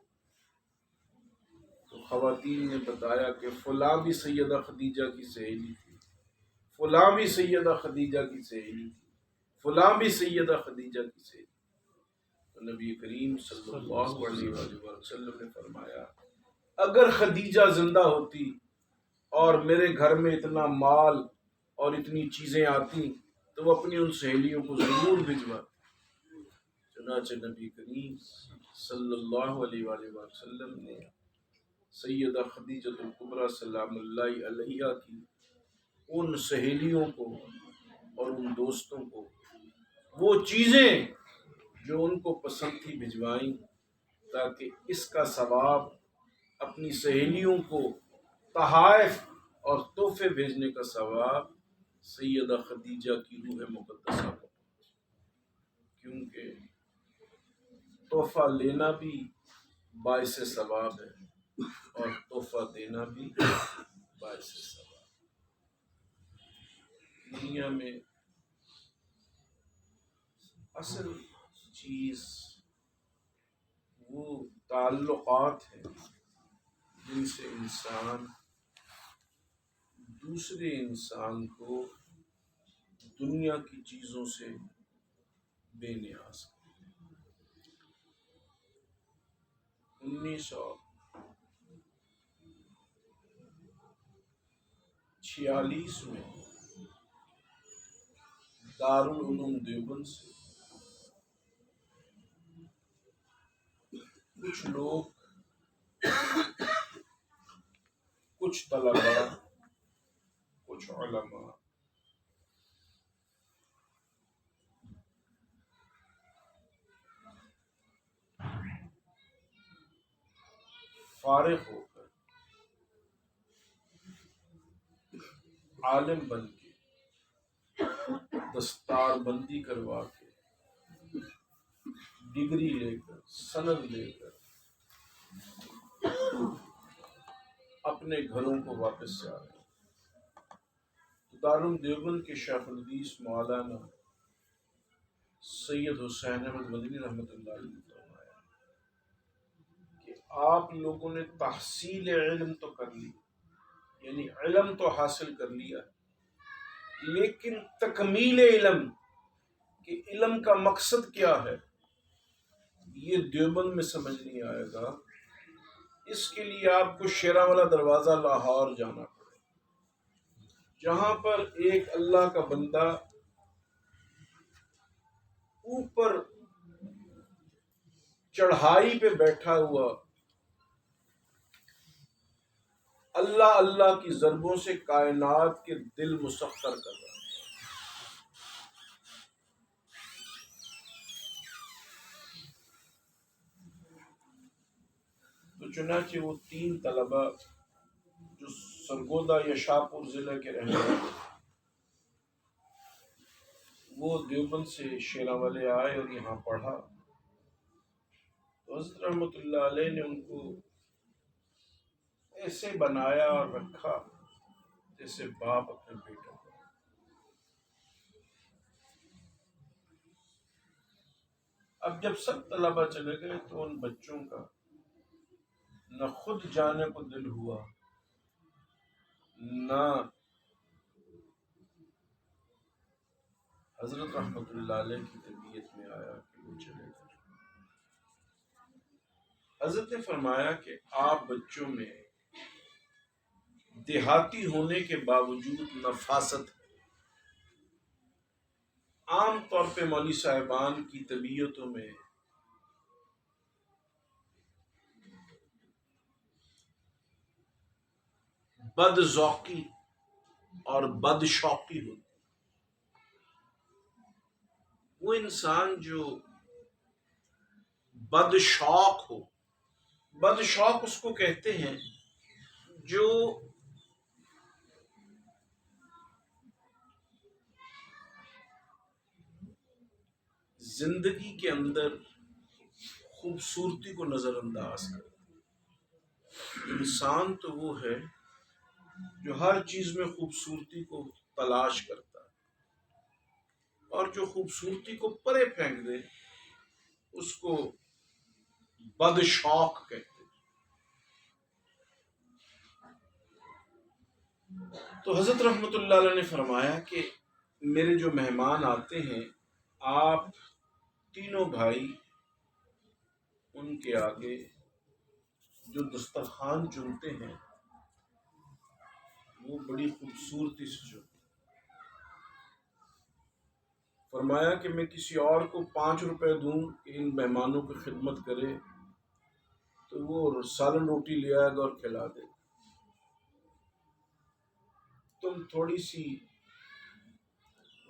تو خواتین نے بتایا کہ فلاں بھی سیدہ خدیجہ کی سہیلی تھی، فلاں بھی سیدہ خدیجہ کی سہیلی تھی، فلاں بھی سیدہ خدیجہ کی سہیلی۔ تو نبی کریم صلی اللہ علیہ وآلہ وسلم نے فرمایا اگر خدیجہ زندہ ہوتی اور میرے گھر میں اتنا مال اور اتنی چیزیں آتی تو وہ اپنی ان سہیلیوں کو ضرور بھجواتی۔ چنانچہ نبی کریم صلی اللہ علیہ وآلہ وسلم نے سیدہ خدیجہ الکبریٰ سلام اللہ علیہا کی ان سہیلیوں کو اور ان دوستوں کو وہ چیزیں جو ان کو پسند تھی بھجوائیں، تاکہ اس کا ثواب اپنی سہیلیوں کو تحائف اور تحفے بھیجنے کا ثواب سیدہ خدیجہ کی روح مقدسہ کو، کیونکہ تحفہ لینا بھی باعث ثواب ہے اور تحفہ دینا بھی باعث ثواب۔ دنیا میں اصل چیز وہ تعلقات ہیں جن سے انسان دوسرے انسان کو دنیا کی چیزوں سے بے نیاز کرے۔ 1946 میں دارالعلوم دیوبند سے کچھ لوگ، کچھ طلباء، کچھ علماء فارغ ہو کر عالم بن کے دستار بندی کروا کے ڈگری لے کر سند لے کر اپنے گھروں کو واپس سے آ گئے۔ دارالعلوم دیوبند کے شیخ الحدیث مولانا سید حسین احمد مدنی رحمۃ اللہ علیہ نے فرمایا کہ آپ لوگوں نے تحصیل علم تو کر لی، یعنی علم تو حاصل کر لیا، لیکن تکمیل علم کہ علم کا مقصد کیا ہے یہ دیوبند میں سمجھ نہیں آئے گا۔ اس کے لیے آپ کو شیراں دروازہ لاہور جانا پڑے، جہاں پر ایک اللہ کا بندہ اوپر چڑھائی پہ بیٹھا ہوا اللہ اللہ کی ضربوں سے کائنات کے دل مسخر کر رہا ہے۔ تو چنانچہ وہ 3 طلباء جو سرگودا یا شاہپور ضلع کے رہنے والے، وہ دیوبند سے شیراں والے آئے اور یہاں پڑھا، تو حضرت رحمۃ اللہ علیہ نے ان کو ایسے بنایا اور رکھا جیسے باپ اپنے بیٹوں کو۔ اب جب سب طلباء چلے گئے تو ان بچوں کا نہ خود جانے کو دل ہوا، نہ حضرت رحمۃ اللہ علیہ کی طبیعت میں آیا کہ وہ چلے گئے۔ حضرت نے فرمایا کہ آپ بچوں میں دیہاتی ہونے کے باوجود نفاست ہے۔ عام طور پہ مولوی صاحبان کی طبیعتوں میں بد ذوقی اور بد شوقی ہوتی۔ وہ انسان جو بد شوق ہو، بد شوق اس کو کہتے ہیں جو زندگی کے اندر خوبصورتی کو نظر انداز کرے۔ انسان تو وہ ہے جو ہر چیز میں خوبصورتی کو تلاش کرتا ہے، اور جو خوبصورتی کو پرے پھینک دے اس کو بد شوق کہتے ہیں۔ تو حضرت رحمۃ اللہ علیہ نے فرمایا کہ میرے جو مہمان آتے ہیں، آپ تینوں بھائی ان کے آگے جو دسترخوان چنتے ہیں وہ بڑی خوبصورتی سے چنتے۔ فرمایا کہ میں کسی اور کو 5 روپے دوں کہ ان مہمانوں کی خدمت کرے تو وہ سالن روٹی لے آئے گا اور کھلا دے گا، تم تھوڑی سی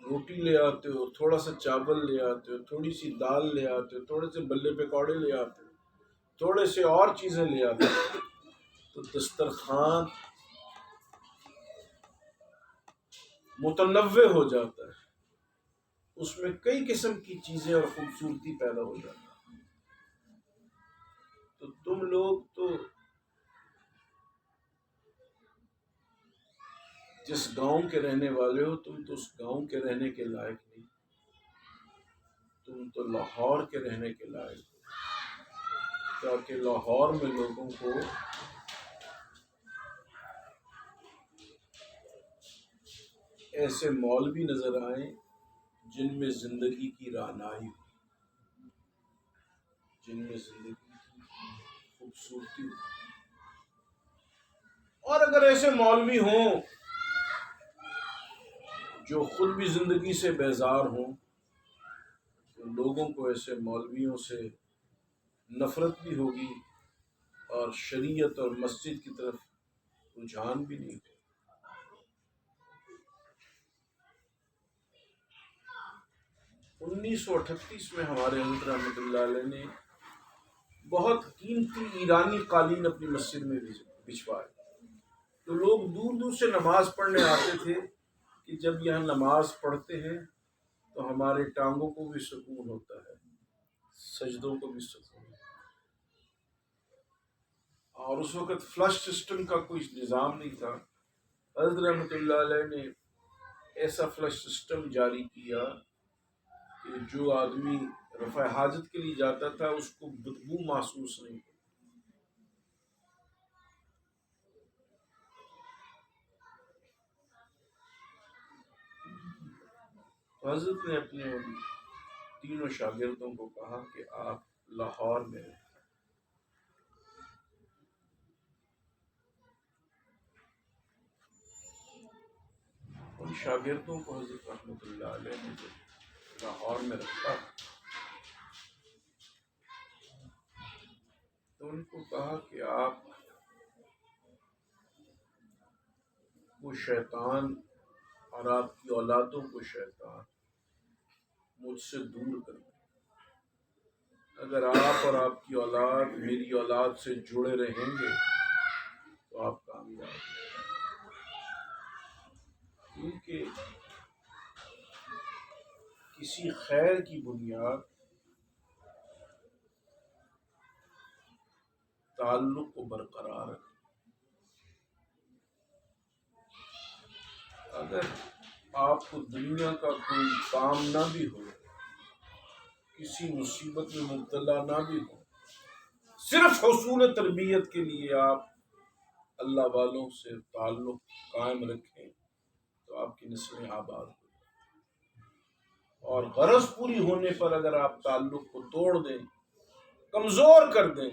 روٹی لے آتے ہو، تھوڑا سا چاول لے آتے ہو، تھوڑی سی دال لے آتے ہو، تھوڑے سے بلے پکوڑے لے آتے ہو، تھوڑے سے اور چیزیں لے آتے ہو، تو دسترخوان متنوع ہو جاتا ہے، اس میں کئی قسم کی چیزیں اور خوبصورتی پیدا ہو جاتی ہے۔ تو تم لوگ تو جس گاؤں کے رہنے والے ہو، تم تو اس گاؤں کے رہنے کے لائق نہیں، تم تو لاہور کے رہنے کے لائق ہو، تاکہ لاہور میں لوگوں کو ایسے مال بھی نظر آئیں جن میں زندگی کی رعنائی ہو، جن میں زندگی کی خوبصورتی ہو۔ اور اگر ایسے مولوی ہوں جو خود بھی زندگی سے بیزار ہوں، تو لوگوں کو ایسے مولویوں سے نفرت بھی ہوگی اور شریعت اور مسجد کی طرف رجحان بھی نہیں ہوگا۔ 1938 میں ہمارے حضرت رحمۃ اللہ علیہ نے بہت قیمتی ایرانی قالین اپنی مسجد میں بچھوائے، تو لوگ دور دور سے نماز پڑھنے آتے تھے کہ جب یہاں نماز پڑھتے ہیں تو ہمارے ٹانگوں کو بھی سکون ہوتا ہے، سجدوں کو بھی سکون ہوتا ہے۔ اور اس وقت فلش سسٹم کا کوئی نظام نہیں تھا، حضرت رحمۃ اللہ علیہ نے ایسا فلش سسٹم جاری کیا کہ جو آدمی رفع حاجت کے لیے جاتا تھا اس کو بدبو محسوس نہیں ہوتی۔ حضرت نے اپنے ان تینوں شاگردوں کو کہا کہ آپ لاہور میں رہیں۔ ان شاگردوں کو حضرت رحمۃ اللہ علیہ نے جب لاہور میں رکھا تو ان کو کہا کہ آپ وہ شیطان اور آپ کی اولادوں کو شیطان مجھ سے دور کر دیں۔ اگر آپ اور آپ کی اولاد میری اولاد سے جڑے رہیں گے تو آپ کامیاب ہیں، کیونکہ کسی خیر کی بنیاد تعلق کو برقرار رکھے۔ اگر آپ کو دنیا کا کوئی کام نہ بھی ہو، کسی مصیبت میں مبتلا نہ بھی ہو، صرف حصول تربیت کے لیے آپ اللہ والوں سے تعلق قائم رکھیں تو آپ کی نسلیں آباد ہو جائیں۔ اور غرض پوری ہونے پر اگر آپ تعلق کو توڑ دیں، کمزور کر دیں،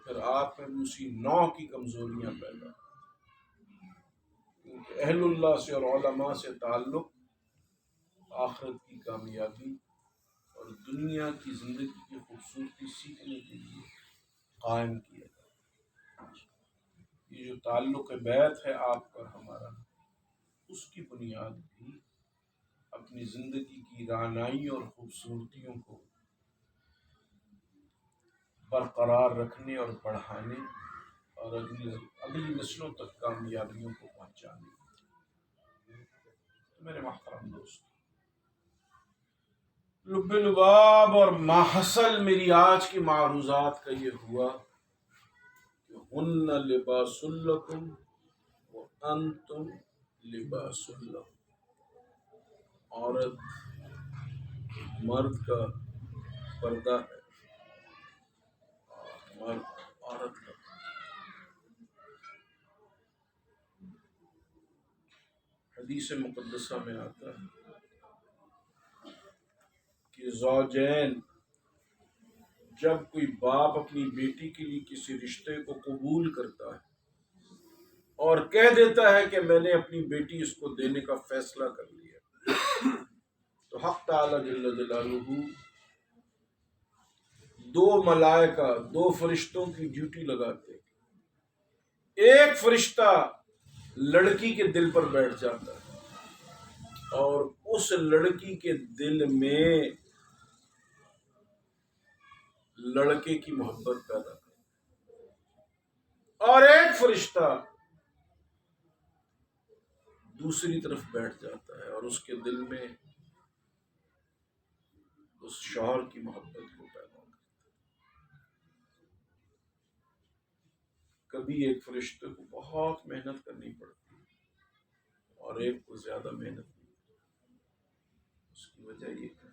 پھر آپ میں اسی نوع کی کمزوریاں پیدا ہوں۔ کیونکہ اہل اللہ سے اور علماء سے تعلق آخرت کی کامیابی اور دنیا کی زندگی کی خوبصورتی سیکھنے کے لیے قائم کیا جائے۔ یہ جو تعلق بیعت ہے آپ کا ہمارا، اس کی بنیاد بھی اپنی زندگی کی رعنائی اور خوبصورتیوں کو برقرار رکھنے اور بڑھانے اور اگلی نسلوں تک کامیابیوں کو پہنچانے۔ تو میرے محترم دوست، لب لباب اور ماحصل میری آج کی معروضات کا یہ ہوا کہ ہن لباس لکم وانتم لباس لہم۔ عورت مرد کا پردہ ہے اور مرد عورت کا پردہ۔ حدیث مقدسہ میں آتا ہے کہ زوجین، جب کوئی باپ اپنی بیٹی کے لیے کسی رشتے کو قبول کرتا ہے اور کہہ دیتا ہے کہ میں نے اپنی بیٹی اس کو دینے کا فیصلہ کر لیا، تو حق تعالی جل جلالہ دو ملائکہ، دو فرشتوں کی ڈیوٹی لگاتے ہیں۔ ایک فرشتہ لڑکی کے دل پر بیٹھ جاتا ہے اور اس لڑکی کے دل میں لڑکے کی محبت پیدا کرتا ہے، اور ایک فرشتہ دوسری طرف بیٹھ جاتا ہے اور اس کے دل میں اس شوہر کی محبت کو پیدا کرتا ہے۔ کبھی ایک فرشتے کو بہت محنت کرنی پڑتی ہے اور ایک کو زیادہ محنت نہیں۔ اس کی وجہ یہ ہے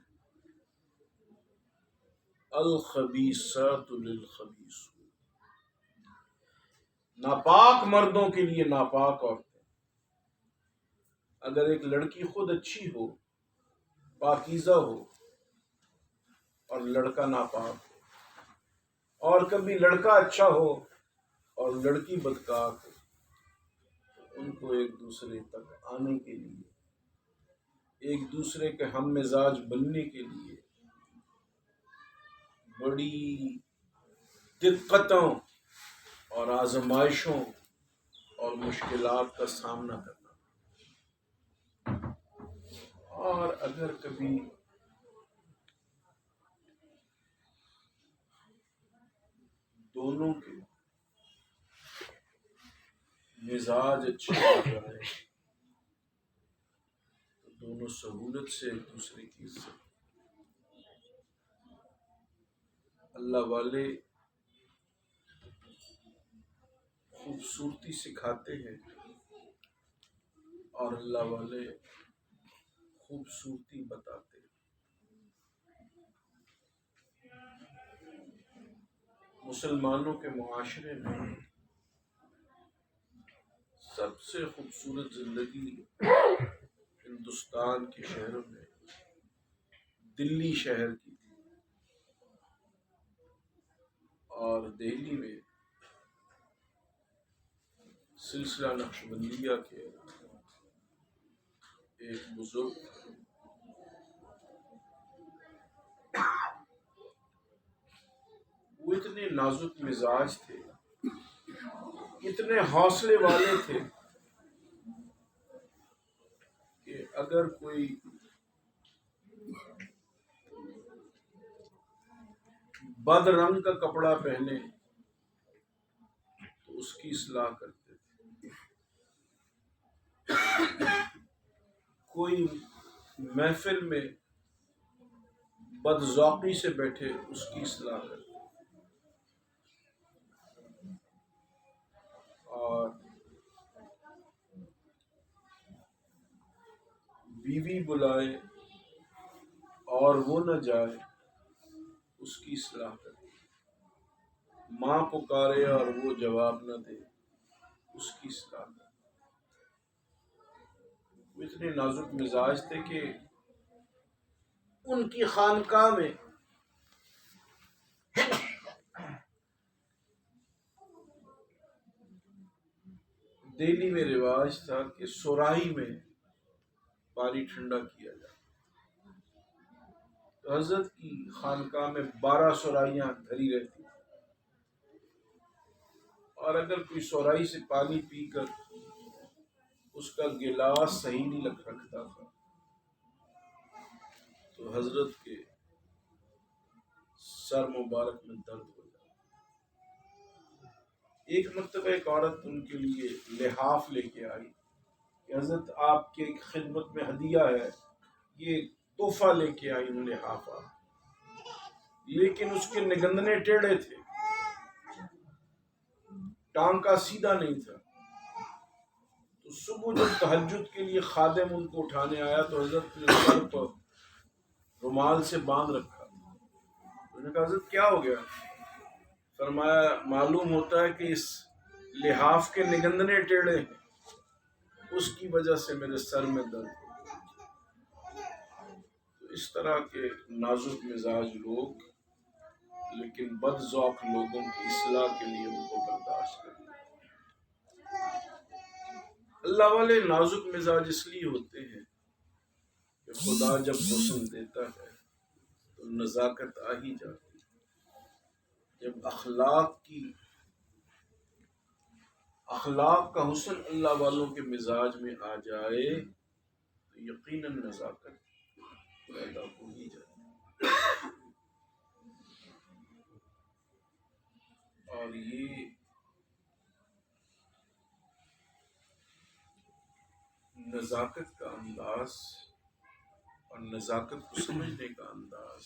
الخبیثات للخبیثین، ناپاک مردوں کے لیے ناپاک عورتیں۔ اگر ایک لڑکی خود اچھی ہو، پاکیزہ ہو، اور لڑکا ناپاک ہو، اور کبھی لڑکا اچھا ہو اور لڑکی بدکار ہو، تو ان کو ایک دوسرے تک آنے کے لیے، ایک دوسرے کے ہم مزاج بننے کے لیے بڑی دقتوں اور آزمائشوں اور مشکلات کا سامنا کرنا۔ اور اگر کبھی دونوں کے مزاج اچھے ہو جائے تو دونوں سہولت سے ایک دوسرے کی عزت۔ اللہ والے خوبصورتی سکھاتے ہیں اور اللہ والے خوبصورتی بتاتے ہیں۔ مسلمانوں کے معاشرے میں سب سے خوبصورت زندگی ہندوستان کے شہروں میں دلی شہر کی تھی، اور دہلی میں سلسلہ نقشبندیہ کے ایک بزرگ تھے، وہ اتنے نازک مزاج تھے، اتنے حوصلے والے تھے کہ اگر کوئی بد رنگ کا کپڑا پہنے تو اس کی اصلاح کرتے تھے، کوئی محفل میں بد ذوقی سے بیٹھے اس کی اصلاح کرتے، اور بیوی بلائے اور وہ نہ جائے اس کی اصلاح کرتے، ماں پکارے اور وہ جواب نہ دے اس کی اصلاح کرتے۔ وہ اتنے نازک مزاج تھے کہ ان کی خانقاہ میں دہلی میں رواج تھا کہ سورائی میں پانی ٹھنڈا کیا جائے، تو حضرت کی خانقاہ میں 12 سورائیاں دھری رہتی تھیں، اور اگر کوئی سورائی سے پانی پی کر اس کا گلاس صحیح نہیں رکھتا تھا تو حضرت کے سر مبارک میں درد ہو جاتا۔ ایک مرتبہ ایک عورت ان کے لیے لحاف لے کے آئی کہ حضرت آپ کے خدمت میں ہدیہ ہے، یہ تحفہ لے کے آئی ان لحافہ، لیکن اس کے نگندنے ٹیڑھے تھے، ٹانکا سیدھا نہیں تھا۔ تو صبح جب تہجد کے لیے خادم ان کو اٹھانے آیا تو حضرت نے سر پر رومال سے باندھ رکھا۔ انہوں نے کہا حضرت کیا ہو گیا؟ فرمایا معلوم ہوتا ہے کہ اس لحاف کے نگندنے ٹیڑھے ہیں، اس کی وجہ سے میرے سر میں درد ہے۔ تو اس طرح کے نازک مزاج لوگ لیکن بد ذوق لوگوں کی اصلاح کے لیے ان کو برداشت کرتے ہیں۔ اللہ والے نازک مزاج اس لیے ہوتے ہیں کہ خدا جب حسن دیتا ہے تو نزاکت آ ہی جاتی ہے۔ جب اخلاق کا حسن اللہ والوں کے مزاج میں آ جائے تو یقیناً نزاکت پیدا ہو ہی جاتی ہے۔ اور یہ نزاکت کا انداز اور نزاکت کو سمجھنے کا انداز،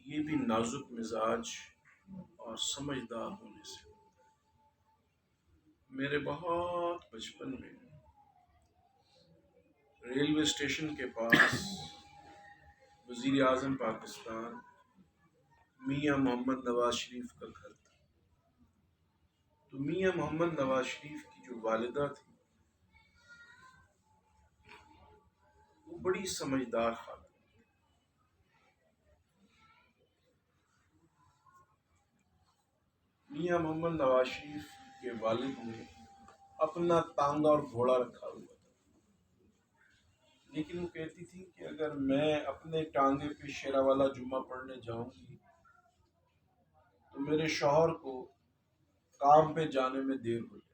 یہ بھی نازک مزاج اور سمجھدار ہونے سے۔ میرے بہت بچپن میں ریلوے اسٹیشن کے پاس وزیر اعظم پاکستان میاں محمد نواز شریف کا گھر تھا۔ تو میاں محمد نواز شریف کی جو والدہ تھی وہ بڑی سمجھدار خاتون۔ میاں محمد نواز شریف کے والد نے اپنا تانگا اور گھوڑا رکھا ہوا تھا، لیکن وہ کہتی تھی کہ اگر میں اپنے ٹانگے پہ شیرا والا جمعہ پڑھنے جاؤں گی تو میرے شوہر کو کام پہ جانے میں دیر ہو جائے۔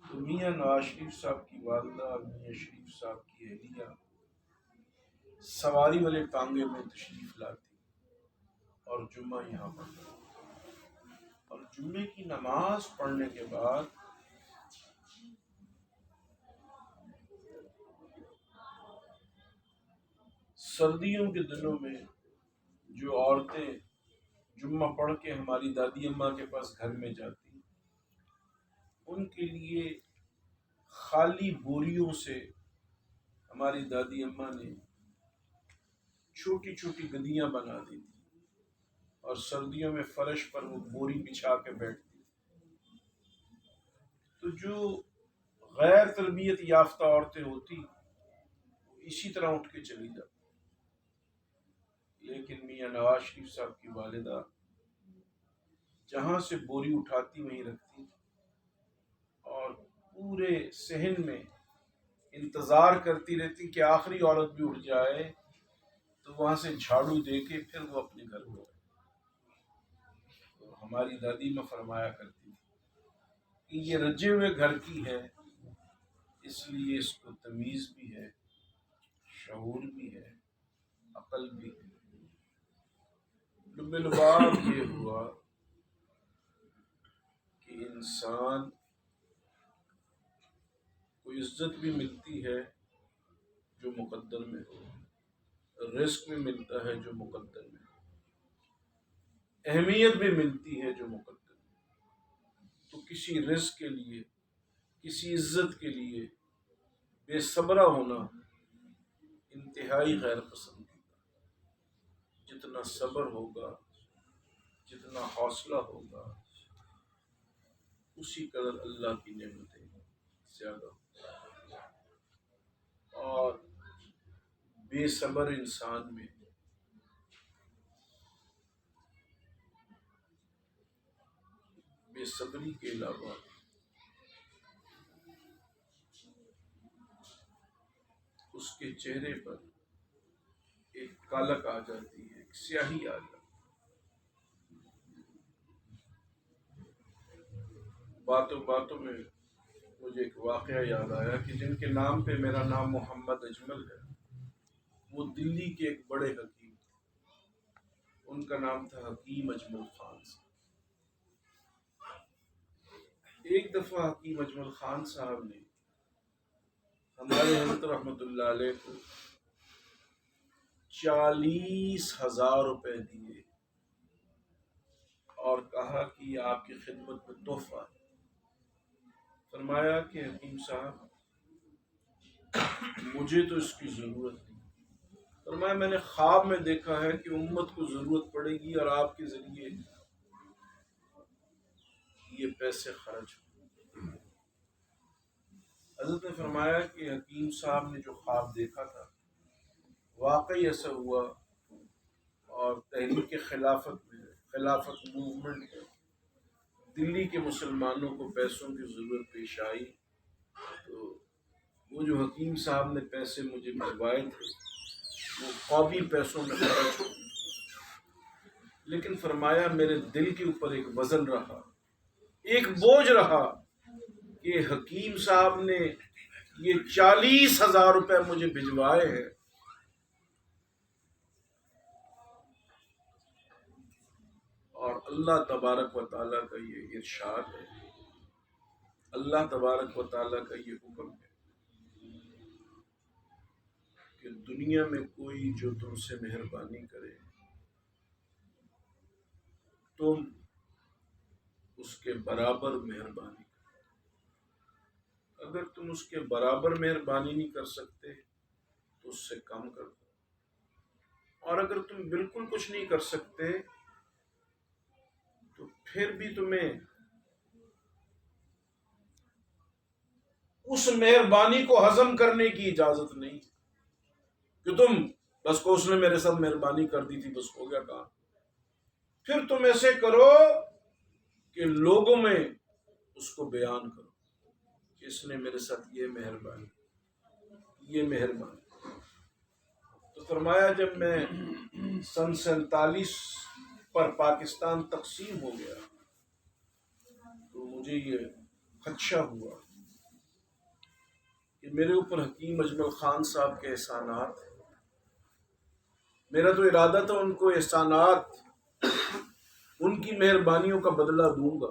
تو میاں نواز شریف صاحب کی والدہ اور میاں شریف صاحب کی اہلیہ سواری والے ٹانگے میں تشریف لاتی اور جمعہ یہاں پڑھتی، اور جمعے کی نماز پڑھنے کے بعد سردیوں کے دنوں میں جو عورتیں جمعہ پڑھ کے ہماری دادی اماں کے پاس گھر میں جاتی، ان کے لیے خالی بوریوں سے ہماری دادی اماں نے چھوٹی چھوٹی گدیاں بنا دی تھی، اور سردیوں میں فرش پر وہ بوری بچھا کے بیٹھتی۔ تو جو غیر تربیت یافتہ عورتیں ہوتی اسی طرح اٹھ کے چلی جاتی، لیکن میاں نواز شریف صاحب کی والدہ جہاں سے بوری اٹھاتی وہیں رکھتی، اور پورے صحن میں انتظار کرتی رہتی کہ آخری عورت بھی اٹھ جائے تو وہاں سے جھاڑو دے کے پھر وہ اپنے گھر کو آئے۔ تو ہماری دادی میں فرمایا کرتی تھی کہ یہ رجے ہوئے گھر کی ہے، اس لیے اس کو تمیز بھی ہے، شعور بھی ہے، عقل بھی ہے۔ بالباب یہ ہوا کہ انسان کو عزت بھی ملتی ہے جو مقدر میں ہو، رزق بھی ملتا ہے جو مقدر میں ہو، اہمیت بھی ملتی ہے جو مقدر میں ہو۔ تو کسی رزق کے لیے، کسی عزت کے لیے بے صبرہ ہونا انتہائی غیر پسند ہے۔ جتنا صبر ہوگا، جتنا حوصلہ ہوگا، اسی قدر اللہ کی نعمتیں زیادہ ہوگی۔ اور بے صبر انسان میں بے صبری کے علاوہ اس کے چہرے پر ایک کالک آ جاتی ہے، ایک سیاہی آ جاتی ہے۔ باتوں باتوں میں مجھے ایک واقعہ یاد آیا کہ جن کے نام پہ میرا نام محمد اجمل ہے وہ دلی کے ایک بڑے حکیم تھے، ان کا نام تھا حکیم اجمل خان صاحب۔ ایک دفعہ حکیم اجمل خان صاحب نے ہمارے حضرت رحمۃ اللہ علیہ کو 40,000 روپے دیے اور کہا کہ یہ آپ کی خدمت میں تحفہ ہے۔ فرمایا کہ حکیم صاحب مجھے تو اس کی ضرورت نہیں۔ فرمایا میں نے خواب میں دیکھا ہے کہ امت کو ضرورت پڑے گی اور آپ کے ذریعے یہ پیسے خرچ ہوں۔ حضرت نے فرمایا کہ حکیم صاحب نے جو خواب دیکھا تھا واقعی ایسا ہوا، اور تحریک خلافت موومنٹ میں دلی کے مسلمانوں کو پیسوں کی ضرورت پیش آئی، تو وہ جو حکیم صاحب نے پیسے مجھے بھجوائے تھے وہ قومی پیسوں میں خرچ ہو، لیکن فرمایا میرے دل کے اوپر ایک وزن رہا، ایک بوجھ رہا کہ حکیم صاحب نے یہ 40,000 روپے مجھے بھجوائے ہیں، اور اللہ تبارک و تعالیٰ کا یہ ارشاد ہے اللہ تبارک و تعالیٰ کا یہ حکم ہے کہ دنیا میں کوئی جو تم سے مہربانی کرے تم اس کے برابر مہربانی کرو، اگر تم اس کے برابر مہربانی نہیں کر سکتے تو اس سے کم کر دو، اور اگر تم بالکل کچھ نہیں کر سکتے تو پھر بھی تمہیں اس مہربانی کو ہضم کرنے کی اجازت نہیں کہ تم بس کو اس نے میرے ساتھ مہربانی کر دی تھی بس ہو گیا کام۔ پھر تم ایسے کرو کہ لوگوں میں اس کو بیان کرو کہ اس نے میرے ساتھ یہ مہربانی تو فرمایا جب میں سن 47 پر پاکستان تقسیم ہو گیا تو مجھے یہ خدشہ ہوا کہ میرے اوپر حکیم اجمل خان صاحب کے احسانات، میرا تو ارادہ تھا ان کو احسانات، ان کی مہربانیوں کا بدلہ دوں گا،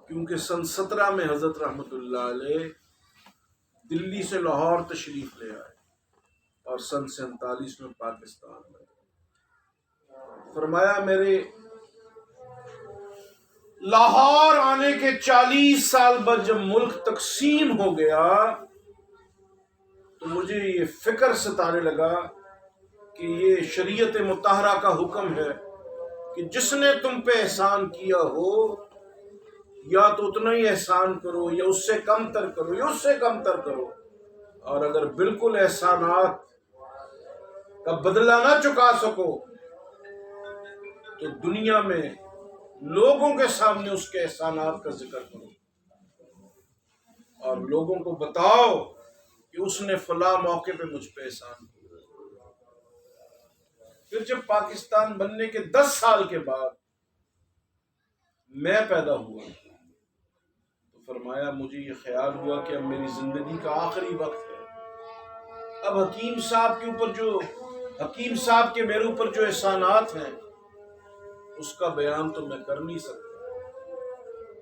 کیونکہ سن 17 میں حضرت رحمۃ اللہ علیہ دلی سے لاہور تشریف لے آئے اور سن 47 میں پاکستان میں فرمایا میرے لاہور آنے کے 40 سال بعد جب ملک تقسیم ہو گیا تو مجھے یہ فکر ستانے لگا کہ یہ شریعت مطہرہ کا حکم ہے کہ جس نے تم پہ احسان کیا ہو یا تو اتنا ہی احسان کرو یا اس سے کم تر کرو یا اس سے کم تر کرو، اور اگر بالکل احسانات کا بدلہ نہ چکا سکو تو دنیا میں لوگوں کے سامنے اس کے احسانات کا ذکر کرو اور لوگوں کو بتاؤ کہ اس نے فلاں موقع پہ مجھ پہ احسان کیا۔ پھر جب پاکستان بننے کے 10 سال کے بعد میں پیدا ہوا تو فرمایا مجھے یہ خیال ہوا کہ اب میری زندگی کا آخری وقت ہے، اب حکیم صاحب کے میرے اوپر جو احسانات ہیں اس کا بیان تو میں کر نہیں سکتا،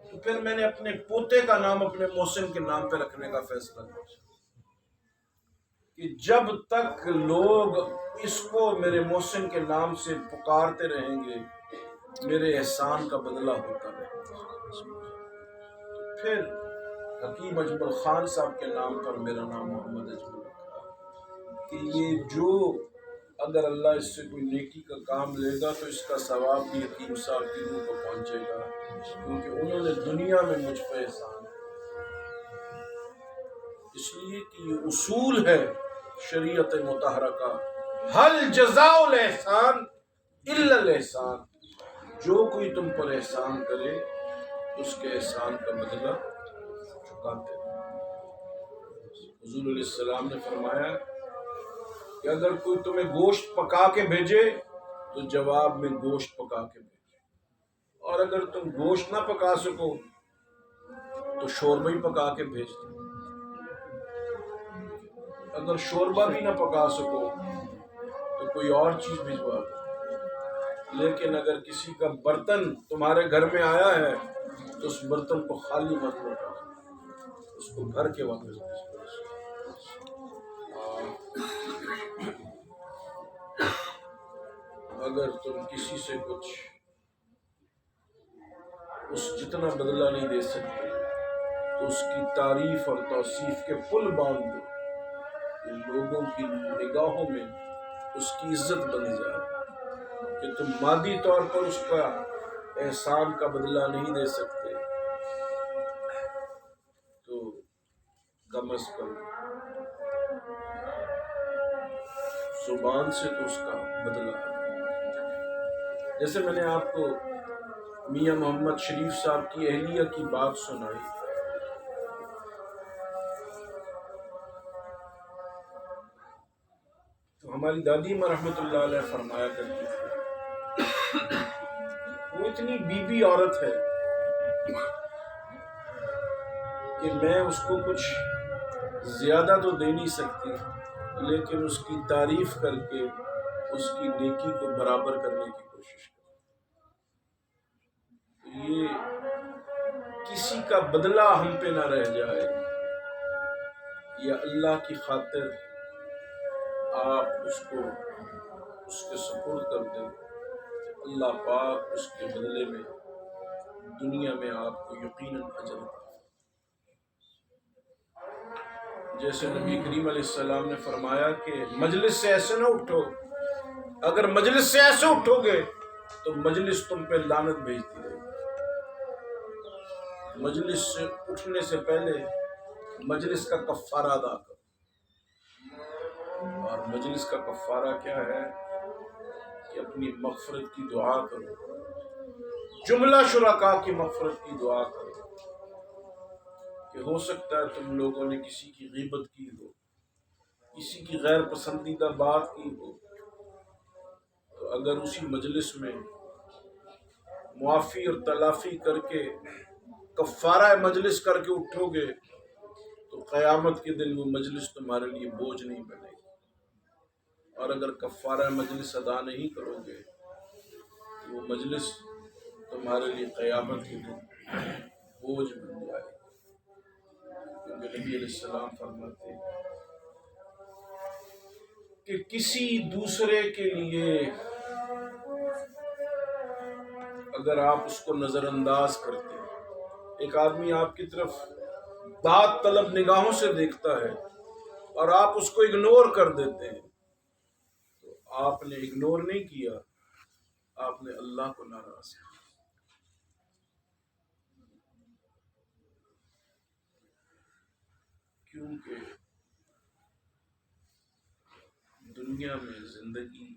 تو پھر میں نے اپنے پوتے کا نام اپنے محسن کے نام پہ رکھنے کا فیصلہ کیا کہ جب تک لوگ اس کو میرے محسن کے نام سے پکارتے رہیں گے میرے احسان کا بدلہ ہوتا رہے گا۔ پھر حکیم اجمل خان صاحب کے نام پر میرا نام محمد اجمل رکھا کہ یہ جو اگر اللہ اس سے کوئی نیکی کا کام لے گا تو اس کا ثواب بھی حکیم صاحب کی روح کو پہنچے گا، کیونکہ انہوں نے دنیا میں مجھ پہ احسان، اس لیے کہ یہ اصول ہے شریعت مطہرہ کا، حل جزاء الاحسان الا الاحسان، جو کوئی تم پر احسان کرے اس کے احسان کا بدلہ چکاتے ہیں۔ حضور علیہ السلام نے فرمایا کہ اگر کوئی تمہیں گوشت پکا کے بھیجے تو جواب میں گوشت پکا کے بھیجے، اور اگر تم گوشت نہ پکا سکو تو شوربہ ہی پکا کے بھیج دو، اگر شوربہ بھی نہ پکا سکو تو کوئی اور چیز بھجوا دو، لیکن اگر کسی کا برتن تمہارے گھر میں آیا ہے تو اس برتن کو خالی مت لوٹا، اس کو گھر کے واپس بھیجو۔ اگر تم کسی سے کچھ اس جتنا بدلہ نہیں دے سکتے تو اس کی تعریف اور توصیف کے پل باندھ دو کہ لوگوں کی نگاہوں میں اس کی عزت بن جائے کہ تم مادی طور پر اس کا احسان کا بدلہ نہیں دے سکتے تو کم از کم زبان سے تو اس کا بدلہ ہے۔ جیسے میں نے آپ کو میاں محمد شریف صاحب کی اہلیہ کی بات سنائی، تو ہماری دادی ماں رحمۃ اللہ علیہ فرمایا کرتی تھی وہ اتنی بی بی عورت ہے کہ میں اس کو کچھ زیادہ تو دے نہیں سکتی، لیکن اس کی تعریف کر کے اس کی نیکی کو برابر کرنے کی کوشش کروں۔ یہ کسی کا بدلہ ہم پہ نہ رہ جائے، یا اللہ کی خاطر آپ اس کو اس کے سپرد کر دیں، اللہ پاک اس کے بدلے میں دنیا میں آپ کو یقیناً اجر عطا فرمائے۔ جیسے نبی کریم علیہ السلام نے فرمایا کہ مجلس سے ایسے نہ اٹھو، اگر مجلس سے ایسے اٹھو گے تو مجلس تم پہ لعنت بھیجتی رہے گی۔ مجلس سے اٹھنے سے پہلے مجلس کا کفارہ ادا کرو، اور مجلس کا کفارہ کیا ہے کہ اپنی مغفرت کی دعا کرو، جملہ شرکاء کی مغفرت کی دعا کرو، کہ ہو سکتا ہے تم لوگوں نے کسی کی غیبت کی ہو، کسی کی غیر پسندیدہ بات کی ہو، تو اگر اسی مجلس میں معافی اور تلافی کر کے کفارہ مجلس کر کے اٹھو گے تو قیامت کے دن وہ مجلس تمہارے لیے بوجھ نہیں بنے گی، اور اگر کفارہ مجلس ادا نہیں کرو گے تو وہ مجلس تمہارے لیے قیامت کے دن بوجھ بن جائے گی۔ کیونکہ نبی علیہ السلام فرماتے ہیں کہ کسی دوسرے کے لیے اگر آپ اس کو نظر انداز کرتے ہیں، ایک آدمی آپ کی طرف داد طلب نگاہوں سے دیکھتا ہے اور آپ اس کو اگنور کر دیتے ہیں، تو آپ نے اگنور نہیں کیا، آپ نے اللہ کو ناراض کیا۔ کیونکہ دنیا میں زندگی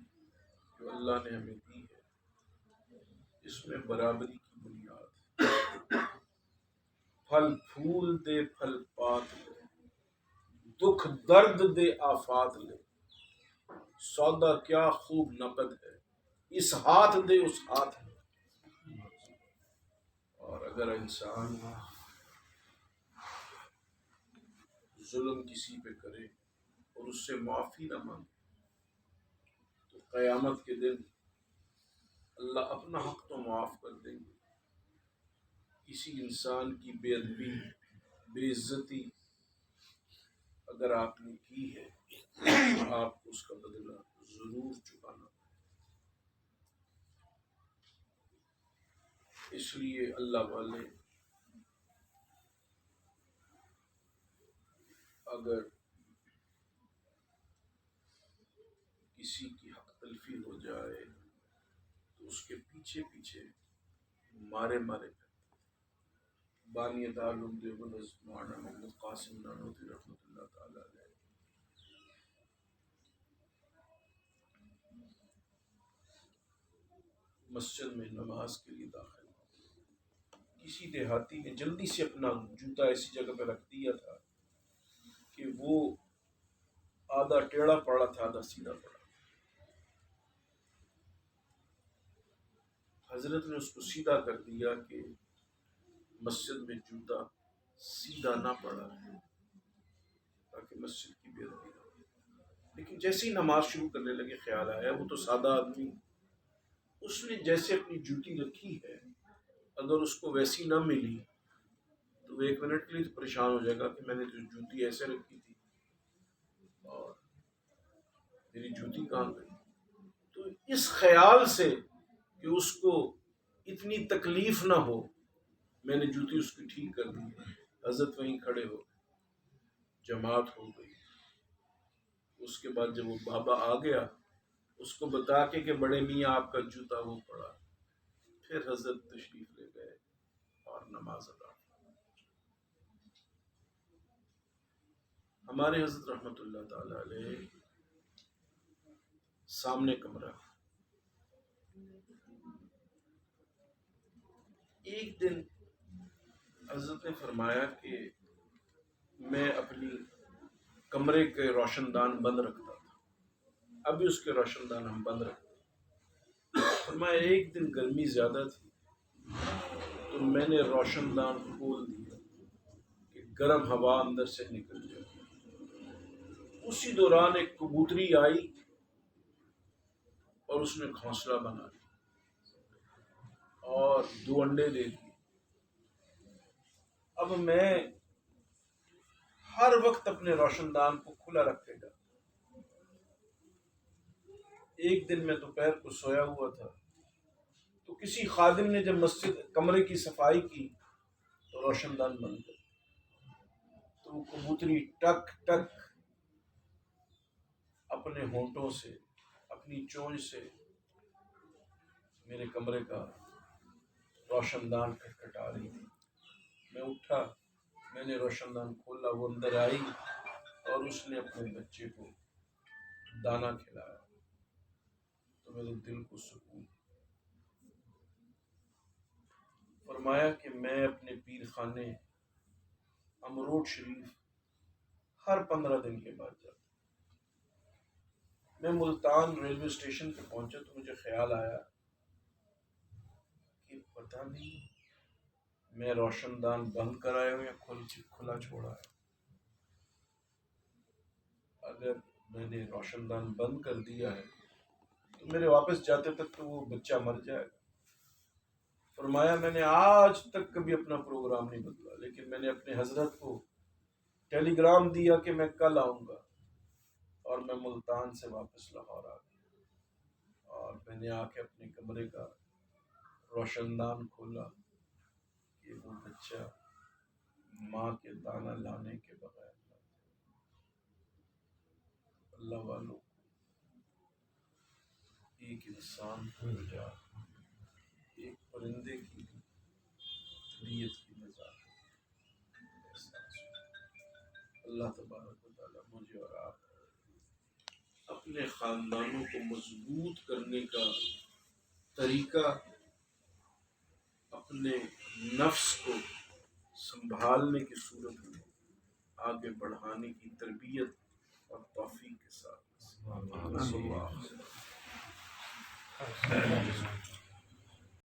جو اللہ نے ہمیں دی ہے، اس میں برابری کی بنیاد ہے۔ پھل پھول دے پھل پات لے، دکھ درد دے آفات لے، سودا کیا خوب نقد ہے، اس ہاتھ دے اس ہاتھ میں۔ اور اگر انسان ظلم کسی پہ کرے اور اس سے معافی نہ مانگے تو قیامت کے دن اللہ اپنا حق تو معاف کر دیں گے۔ کسی انسان کی بے ادبی، بے عزتی اگر آپ نے کی ہے تو آپ کو اس کا بدلہ ضرور چکانا۔ اس لیے اللہ والے اگر کسی کی حق تلفی ہو جائے تو اس کے پیچھے پیچھے مارے مارے کرتے۔ بانی دارالعلوم دیوبند حضرت مولانا محمد قاسم نانوتوی رحمۃ اللہ تعالی علیہ مسجد میں نماز کے لیے داخل ہوئے، کسی دیہاتی نے جلدی سے اپنا جوتا ایسی جگہ پہ رکھ دیا تھا کہ وہ آدھا ٹیڑھا پڑا تھا، آدھا سیدھا پڑا۔ حضرت نے اس کو سیدھا کر دیا کہ مسجد میں جوتا سیدھا نہ پڑا ہے تاکہ مسجد کی بے ادبی نہ ہو۔ لیکن جیسے ہی نماز شروع کرنے لگے خیال آیا وہ تو سادہ آدمی، اس نے جیسے اپنی جوتی رکھی ہے اگر اس کو ویسی نہ ملی تو وہ 1 منٹ کے لیے تو پریشان ہو جائے گا کہ میں نے تو جوتی ایسے رکھی تھی اور میری جوتی کہاں گئی۔ تو اس خیال سے کہ اس کو اتنی تکلیف نہ ہو میں نے جوتی اس کی ٹھیک کر دی، حضرت وہیں کھڑے ہو، جماعت ہو گئی۔ اس کے بعد جب وہ بابا آ گیا اس کو بتا کے کہ بڑے میاں آپ کا جوتا وہ پڑا، پھر حضرت تشریف لے گئے اور نماز ادا۔ ہمارے حضرت رحمۃ اللہ تعالی علیہ سامنے کمرہ، ایک دن حضرت نے فرمایا کہ میں اپنی کمرے کے روشن دان بند رکھتا تھا، ابھی اس کے روشن دان ہم بند رکھتے۔ فرمایا ایک دن گرمی زیادہ تھی تو میں نے روشن دان کھول دیا کہ گرم ہوا اندر سے نکل جائے۔ اسی دوران ایک کبوتری آئی اور اس نے گھونسلہ بنا لیا اور 2 انڈے دے دیے۔ اب میں ہر وقت اپنے روشن دان کو کھلا رکھے گا. ایک دن میں دوپہر کو سویا ہوا تھا تو کسی خادم نے جب مسجد کمرے کی صفائی کی تو روشن دان بند کر. تو وہ کبوتری ٹک ٹک اپنے ہونٹوں سے اپنی چونچ سے میرے کمرے کا روشن دان کھٹکھٹا رہی تھی. میں اٹھا، میں نے روشن دان کھولا، وہ اندر آئی اور اس نے اپنے بچے کو دانا کھلایا تو میرے دل کو سکون. فرمایا کہ میں اپنے پیر خانے امروٹ شریف ہر 15 دن کے بعد جاتا. میں ملتان ریلوے اسٹیشن پہ پہنچا تو مجھے خیال آیا کہ پتہ نہیں میں روشن دان بند کرایا ہوں یا کھلا چھوڑا ہے. اگر میں نے روشن دان بند کر دیا ہے تو میرے واپس جاتے تک تو وہ بچہ مر جائے گا. فرمایا میں نے آج تک کبھی اپنا پروگرام نہیں بدلا، لیکن میں نے اپنے حضرت کو ٹیلی گرام دیا کہ میں کل آؤں گا، اور میں ملتان سے واپس لاہور آ گیا اور میں نے آ کے اپنے کمرے کا روشن دان کھولا کہ وہ بچہ ماں کے دانہ لانے کے بغیر اللہ والوں ایک انسان کو رجا، ایک پرندے کی طبیعت کی مزاج. اللہ تبارک و تعالیٰ مجھے اور آپ اپنے خاندانوں کو مضبوط کرنے کا طریقہ، اپنے نفس کو سنبھالنے کی صورت میں آگے بڑھانے کی تربیت اور توفیق کے ساتھ.